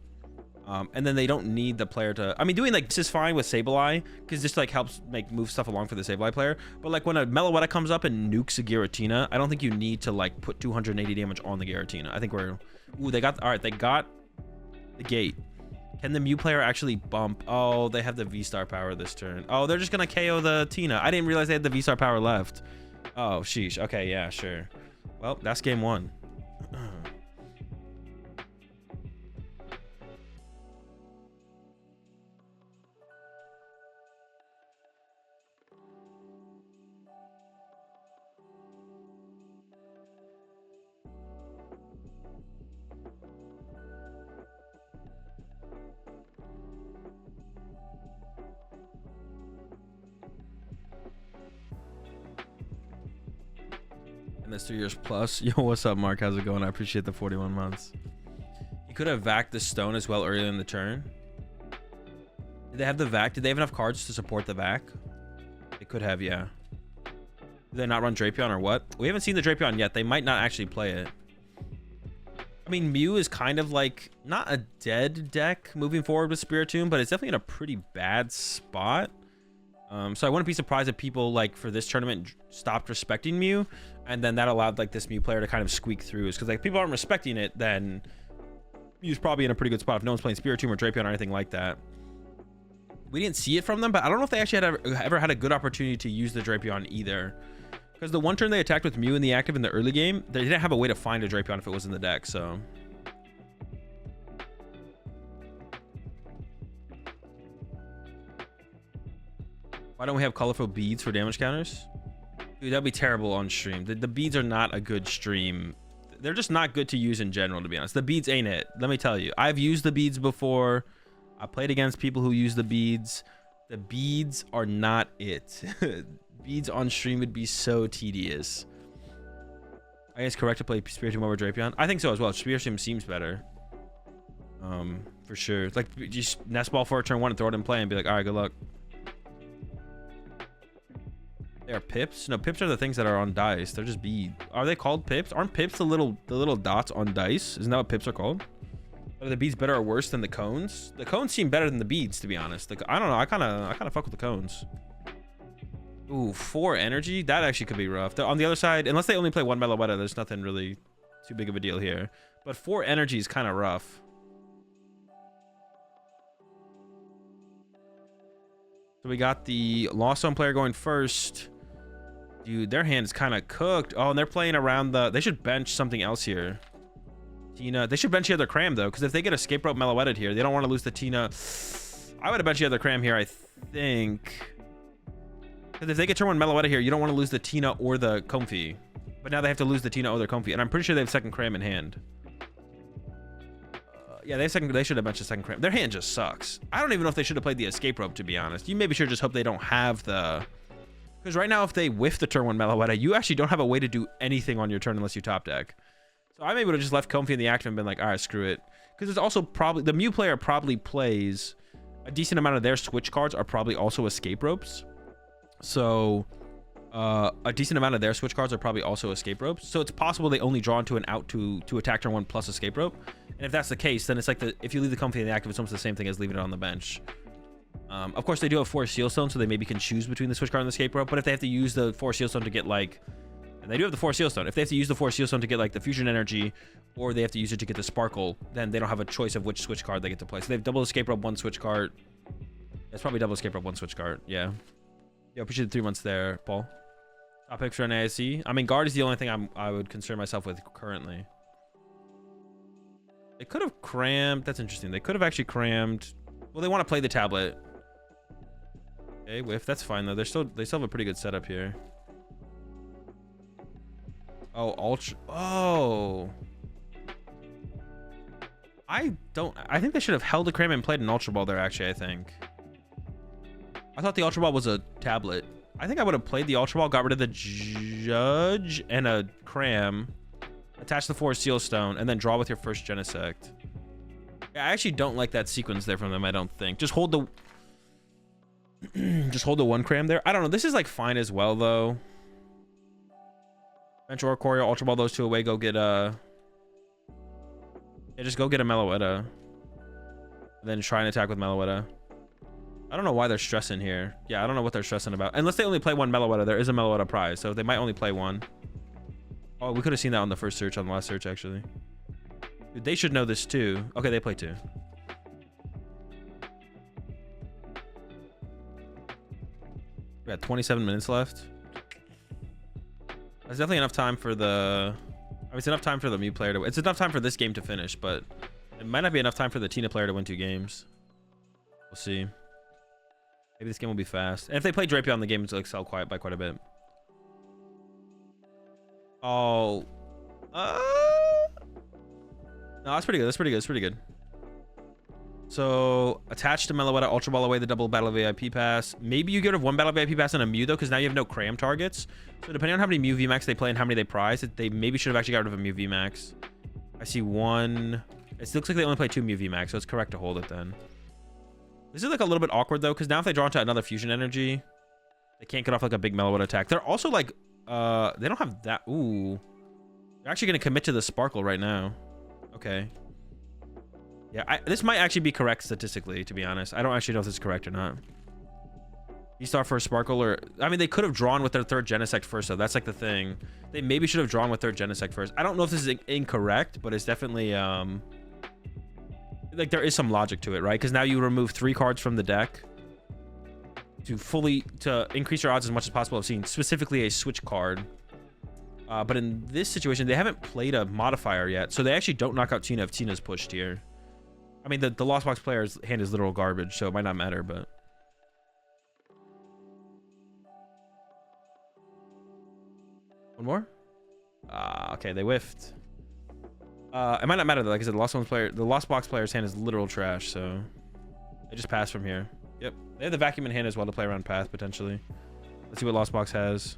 And then they don't need the player to... I mean, doing, like, this is fine with Sableye, because this, like, helps move stuff along for the Sableye player. But, like, when a Meloetta comes up and nukes a Giratina, I don't think you need to, like, put 280 damage on the Giratina. I think we're... Ooh, they got... All right, they got the gate. Can the Mew player actually bump? Oh, they have the V-Star power this turn. Oh, they're just going to KO the Tina. I didn't realize they had the V-Star power left. Oh, sheesh. Okay, yeah, sure. Well, that's game 1. That's 3 years plus. Yo, what's up, Mark? How's it going? I appreciate the 41 months. You could have vacked the stone as well earlier in the turn. Did they have the vac? Did they have enough cards to support the vac? They could have, yeah. Did they not run Drapion or what? We haven't seen the Drapion yet. They might not actually play it. I mean, Mew is kind of like not a dead deck moving forward with Spiritomb, but it's definitely in a pretty bad spot. So I wouldn't be surprised if people like for this tournament stopped respecting Mew, and then that allowed like this Mew player to kind of squeak through. Because like people aren't respecting it, then Mew's probably in a pretty good spot if no one's playing Spiritomb or Drapion or anything like that. We didn't see it from them, but I don't know if they actually had ever had a good opportunity to use the Drapion either. Because the one turn they attacked with Mew in the active in the early game, they didn't have a way to find a Drapion if it was in the deck, so... Why don't we have colorful beads for damage counters? Dude, that'd be terrible on stream. The beads are not a good stream. They're just not good to use in general, to be honest. The beads ain't it. Let me tell you. I've used the beads before. I played against people who use the beads. The beads are not it. Beads on stream would be so tedious. I guess correct to play Spiritomb over Drapion. I think so as well. Spiritomb seems better. For sure. It's like just nest ball for a turn 1 and throw it in play and be like, all right, good luck. They are pips? No, pips are the things that are on dice. They're just beads. Are they called pips? Aren't pips the little dots on dice? Isn't that what pips are called? Are the beads better or worse than the cones? The cones seem better than the beads, to be honest. I don't know. I kind of fuck with the cones. Ooh, 4 energy? That actually could be rough. On the other side, unless they only play 1 Meloetta, there's nothing really too big of a deal here. But 4 energy is kind of rough. So we got the Lost Zone player going first. Dude, their hand is kind of cooked. Oh, and they're playing around the... They should bench something else here. Tina. They should bench the other Cram, though, because if they get Escape Rope Meloetta here, they don't want to lose the Tina. I would have benched the other Cram here, I think. Because if they get turn 1 Meloetta here, you don't want to lose the Tina or the Comfy. But now they have to lose the Tina or the Comfy. And I'm pretty sure they have second Cram in hand. Yeah, they should have benched the second Cram. Their hand just sucks. I don't even know if they should have played the Escape Rope, to be honest. You maybe should just hope they don't have the... Because right now, if they whiff the turn 1 Meloetta, you actually don't have a way to do anything on your turn unless you top deck. So I maybe would have just left Comfy in the active and been like, all right, screw it. Because it's also probably... The Mew player probably plays... A decent amount of their switch cards are probably also Escape Ropes. So... a decent amount of their switch cards are probably also Escape Ropes. So it's possible they only draw into an out to attack turn 1 plus Escape Rope. And if that's the case, then it's like if you leave the Comfy in the active, it's almost the same thing as leaving it on the bench. Of course, they do have 4 Seal Stone, so they maybe can choose between the switch card and the Escape Rope. But if they have to use the 4 Seal Stone to get like... And they do have the 4 Seal Stone. If they have to use the 4 Seal Stone to get like the Fusion Energy, or they have to use it to get the Sparkle, then they don't have a choice of which switch card they get to play. So they have double Escape Rope, 1 switch card. That's probably double Escape Rope, 1 switch card. Yeah. Yeah, appreciate the 3 months there, Paul. Top picks for an ASC. I mean, guard is the only thing I would concern myself with currently. They could have crammed. That's interesting. They could have actually crammed. Well, they want to play the tablet. Okay, whiff. That's fine though. They still have a pretty good setup here. Oh, ultra. Oh. I think they should have held the cram and played an Ultra Ball there. Actually, I think. I thought the Ultra Ball was a tablet. I think I would have played the Ultra Ball, got rid of the Judge and a Cram, attach the 4 Seal Stone, and then draw with your first Genesect. Yeah, I actually don't like that sequence there from them, I don't think. Just hold the... just hold the 1 Cram there. I don't know. This is, like, fine as well, though. Bench or Corio, Ultra Ball those 2 away. Go get a... Yeah, just go get a Meloetta. And then try and attack with Meloetta. I don't know why they're stressing here. Yeah, I don't know what they're stressing about. Unless they only play 1 Meloetta, there is a Meloetta prize, so they might only play 1. Oh, we could have seen that on the first search, on the last search, actually. Dude, they should know this, too. Okay, they play 2. We got 27 minutes left. That's definitely enough time for the... I mean, it's enough time for the Mew player to... It's enough time for this game to finish, but it might not be enough time for the Tina player to win 2 games. We'll see. Maybe this game will be fast. And if they play Drapion, the game will like sell quiet by quite a bit. Oh. No, that's pretty good. That's pretty good. That's pretty good. So, attach to Meloetta, Ultra Ball away the double Battle VIP pass. Maybe you get rid of 1 Battle VIP pass and a Mew, though, because now you have no Cram targets. So, depending on how many Mew VMAX they play and how many they prize, they maybe should have actually got rid of a Mew VMAX. I see 1. It looks like they only play 2 Mew VMAX, so it's correct to hold it then. This is like a little bit awkward though, because now if they draw into another Fusion Energy, they can't get off like a big Meloetta attack. They're also like, they don't have that. Ooh, they're actually gonna commit to the Sparkle right now. Okay. Yeah, this might actually be correct statistically, to be honest. I don't actually know if this is correct or not. V-Star for a Sparkle, or I mean, they could have drawn with their third Genesect first, though. That's like the thing. They maybe should have drawn with their Genesect first. I don't know if this is incorrect, but it's definitely like there is some logic to it, right? Because now you remove 3 cards from the deck to increase your odds as much as possible of seeing specifically a switch card. But in this situation, they haven't played a modifier yet, so they actually don't knock out Tina if Tina's pushed here. I mean, the Lost Box player's hand is literal garbage, so it might not matter, but... One more? Okay, they whiffed. It might not matter, though. Like I said, the Lost Box player's hand is literal trash, so... They just pass from here. Yep. They have the Vacuum in hand as well to play around Path, potentially. Let's see what Lost Box has.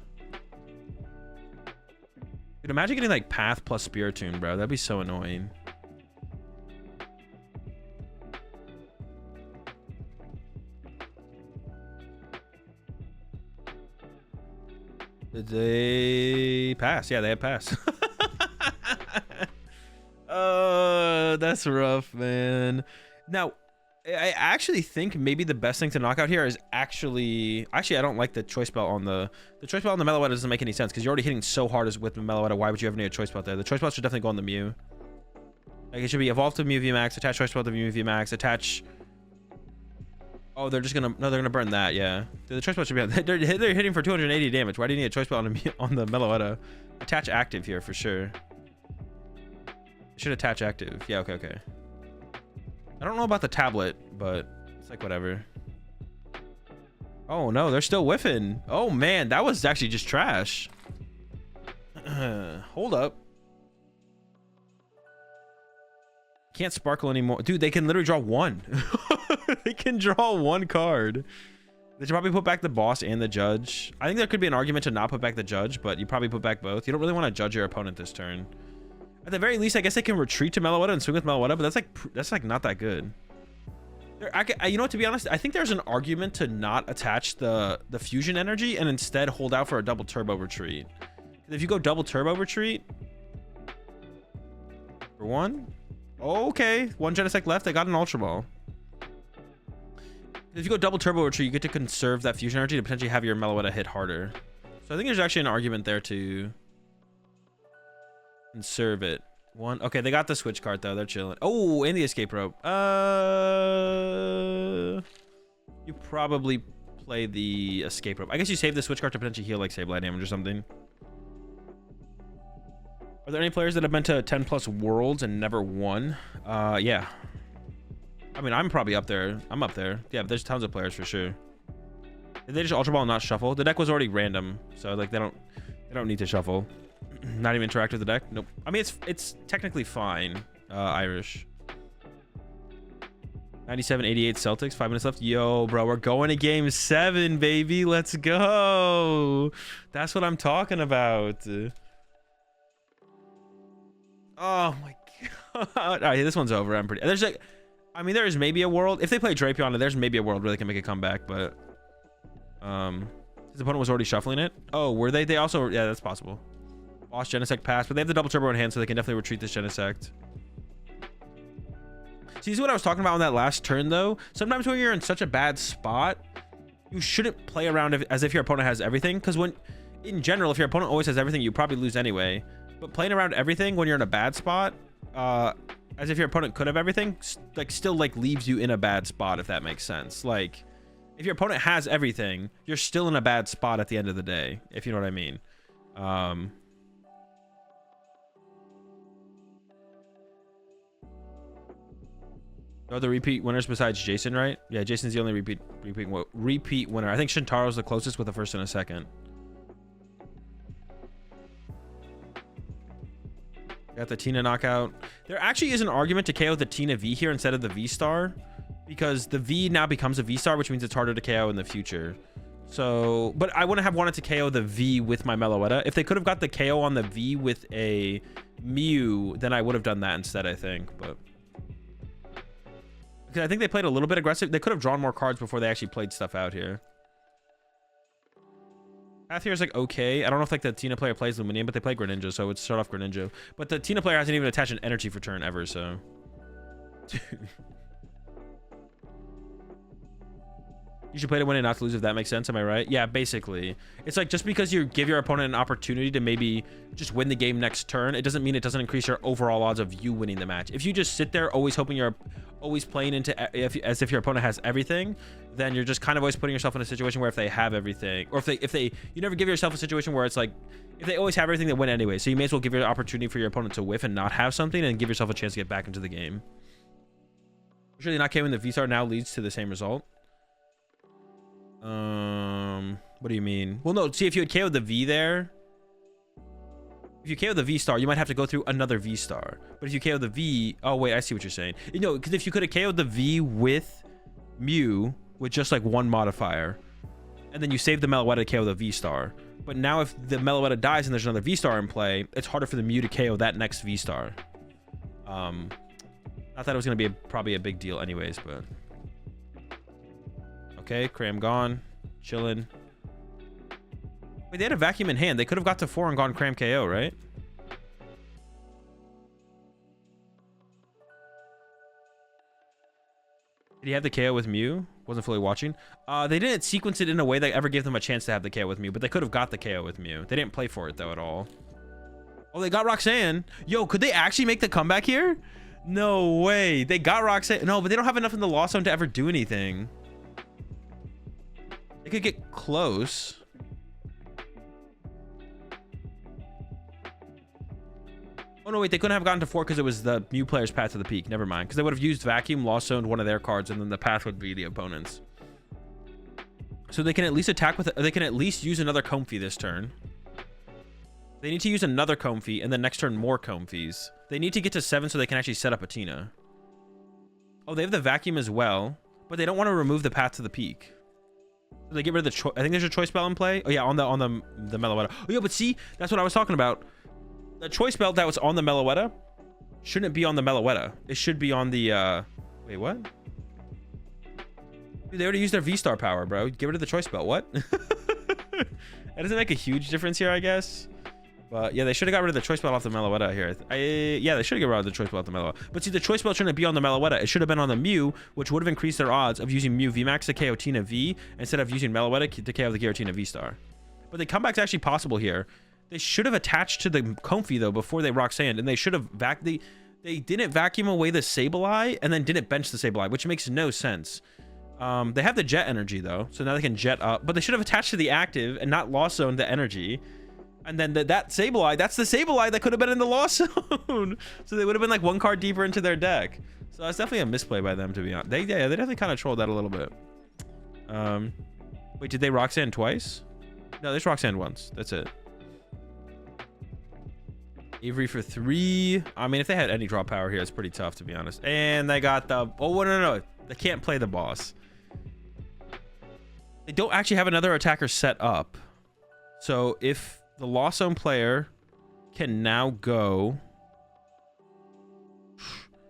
Dude, imagine getting, like, Path plus Spiritomb, bro. That'd be so annoying. Did they pass? Yeah, they had pass. That's rough, man. Now, I actually think maybe the best thing to knock out here is actually I don't like the choice belt on the choice belt on the Meloetta doesn't make any sense because you're already hitting so hard as with the Meloetta. Why would you ever need a choice belt there? The choice belt should definitely go on the Mew. Like it should be evolved to Mew VMAX, attach choice belt to Mew VMAX, attach. Oh, they're just gonna they're gonna burn that. Yeah, the choice belt should be on. They're hitting for 280 damage. Why do you need a choice belt on the Meloetta? Attach active here for sure. Should attach active. Yeah, okay. I don't know about the tablet, but it's like whatever. Oh no, they're still whiffing. Oh man, that was actually just trash. Hold up. Can't sparkle anymore. Dude, they can literally draw 1. They can draw 1 card. They should probably put back the boss and the judge. I think there could be an argument to not put back the judge, but you probably put back both. You don't really want to judge your opponent this turn. At the very least, I guess they can retreat to Meloetta and swing with Meloetta, but that's like not that good. You know what, to be honest, I think there's an argument to not attach the fusion energy and instead hold out for a double turbo retreat. If you go double turbo retreat for 1, okay, 1 Genesect left. I got an Ultra Ball. If you go double turbo retreat, you get to conserve that fusion energy to potentially have your Meloetta hit harder. So I think there's actually an argument there to conserve it. 1. Okay, they got the switch card though. They're chilling. Oh, and the escape rope. You probably play the escape rope. I guess you save the switch card to potentially heal like Sableye damage or something. Are there any players that have been to 10 plus worlds and never won? Yeah. I mean, I'm probably up there. I'm up there. Yeah, but there's tons of players for sure. Did they just Ultra Ball and not shuffle? The deck was already random, so like they don't need to shuffle. Not even interact with the deck. Nope. I mean, it's technically fine. Irish. 97, 88 Celtics. 5 minutes left. Yo, bro, we're going to game 7, baby. Let's go. That's what I'm talking about. Oh my god. All right, this one's over. I'm pretty. There's like, I mean, there's maybe a world if they play Drapion. There's maybe a world where they can make a comeback, but his opponent was already shuffling it. Oh, were they? They also, yeah, that's possible. Lost Genesect pass, but they have the double turbo in hand, so they can definitely retreat this Genesect. See, this is what I was talking about on that last turn, though. Sometimes when you're in such a bad spot, you shouldn't play around as if your opponent has everything, because in general, if your opponent always has everything, you probably lose anyway. But playing around everything when you're in a bad spot, as if your opponent could have everything, still leaves you in a bad spot, if that makes sense. Like, if your opponent has everything, you're still in a bad spot at the end of the day, if you know what I mean. Oh, the repeat winners besides Jason, right? Yeah, Jason's the only repeat winner. I think Shintaro's the closest with a first and a second. Got the Tina knockout. There actually is an argument to KO the Tina V here instead of the V Star, because the V now becomes a V Star, which means it's harder to KO in the future. So, but I wouldn't have wanted to KO the V with my Meloetta. If they could have got the KO on the V with a Mew, then I would have done that instead, I think. But I think they played a little bit aggressive. They could have drawn more cards before they actually played stuff out here. Path here is like okay. I don't know if the Tina player plays Luminium, but they play Greninja, so it's start off Greninja. But the Tina player hasn't even attached an energy for turn ever, so. You should play to win and not to lose, if that makes sense. Am I right? Yeah, basically. It's like, just because you give your opponent an opportunity to maybe just win the game next turn, it doesn't mean it doesn't increase your overall odds of you winning the match. If you just sit there always hoping you're always playing into as if your opponent has everything, then you're just kind of always putting yourself in a situation where if they have everything, or if they you never give yourself a situation where it's like, if they always have everything, they win anyway. So you may as well give your opportunity for your opponent to whiff and not have something, and give yourself a chance to get back into the game. Surely not KOing the V-Star now leads to the same result. What do you mean? Well, no, see, if you had KO'd the V there, if you KO the V-Star, you might have to go through another V-Star. But if you KO the V, oh wait, I see what you're saying. You know, because if you could have KO'd the V with Mew with just like one modifier, and then you save the Meloetta to KO the V-Star. But now if the Meloetta dies and there's another V-Star in play, it's harder for the Mew to KO that next V-Star. Not that it was going to be probably a big deal anyways, but... Okay, Cram gone. Chilling. Wait, they had a vacuum in hand. They could have got to 4 and gone Cram KO, right? Did he have the KO with Mew? Wasn't fully watching. They didn't sequence it in a way that ever gave them a chance to have the KO with Mew, but they could have got the KO with Mew. They didn't play for it, though, at all. Oh, they got Roxanne. Yo, could they actually make the comeback here? No way. They got Roxanne. No, but they don't have enough in the loss zone to ever do anything. They could get close. Oh, no, wait. They couldn't have gotten to 4 because it was the Mew player's path to the peak. Never mind. Because they would have used Vacuum, lost zoned one of their cards, and then the path would be the opponent's. So they can at least attack with... They can at least use another Comfey this turn. They need to use another Comfey, and then next turn more Comfeys. They need to get to 7 so they can actually set up a Tina. Oh, they have the Vacuum as well, but they don't want to remove the path to the peak. So they get rid of the choice. I think there's a choice spell in play. Oh yeah, on the Meloetta. Oh yeah, but see, that's what I was talking about. The choice spell that was on the Meloetta shouldn't be on the Meloetta. It should be on the wait, what? Dude, they already used their V-Star power, bro. Get rid of the choice spell. What? That doesn't make a huge difference here, I guess. But yeah, they should have got rid of the choice spell off the Meloetta here. Yeah, they should have got rid of the choice spell off the Meloetta. But see, the choice spell shouldn't be on the Meloetta. It should have been on the Mew, which would have increased their odds of using Mew VMAX to KO Tina V instead of using Meloetta to KO the Giratina V-Star. But the comeback's actually possible here. They should have attached to the Comfey though before they Roxanne, and they should have they didn't vacuum away the Sableye and then didn't bench the Sableye, which makes no sense. They have the Jet energy though, so now they can Jet up, but they should have attached to the active and not lost zone the energy. And then that Sableye, that's the Sableye that could have been in the lost zone. So they would have been like one card deeper into their deck. So that's definitely a misplay by them, to be honest. They definitely kind of trolled that a little bit. Wait, did they Roxanne twice? No, they just Roxanne once. That's it. Avery for 3. I mean, if they had any draw power here, it's pretty tough, to be honest. And they got the... Oh, no. They can't play the boss. They don't actually have another attacker set up. So if the Lost Zone player can now go...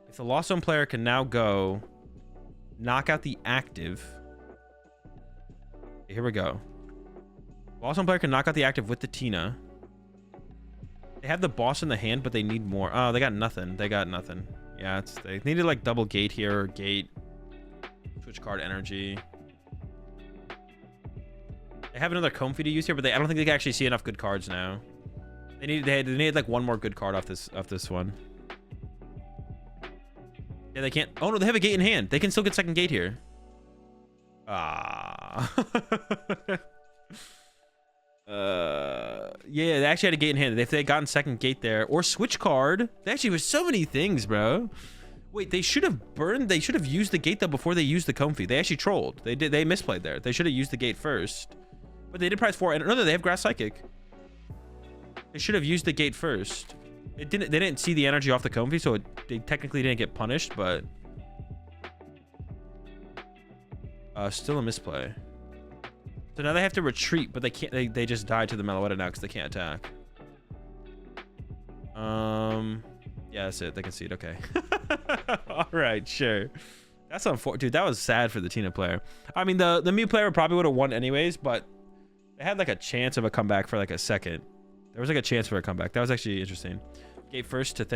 If the Lost Zone player can now go knock out the active... Here we go. Lost Zone player can knock out the active with the Tina. They have the boss in the hand, but they need more. Oh, they got nothing. They got nothing. Yeah, they needed like double gate here, or gate. Switch card energy. They have another Comfey to use here, but I don't think they can actually see enough good cards now. They needed like one more good card off this one. Yeah, they can't. Oh no, they have a gate in hand. They can still get second gate here. Ah. Yeah, they actually had a gate in hand. If they had gotten second gate there or switch card, they actually was so many things, bro. Wait, they should have burned. They should have used the gate though before they used the Comfey. They actually trolled. They misplayed there. They should have used the gate first, but they did prize 4. And no, they have Grass Psychic. They should have used the gate first. They didn't see the energy off the Comfey, so they technically didn't get punished, but still a misplay. So now they have to retreat, but they can't. They just die to the Meloetta now because they can't attack. Yeah, that's it. They can see it. Okay. All right, sure. That's unfortunate, dude. That was sad for the Tina player. I mean, the Mew player probably would have won anyways, but they had like a chance of a comeback for like a second. There was like a chance for a comeback. That was actually interesting. Gate first to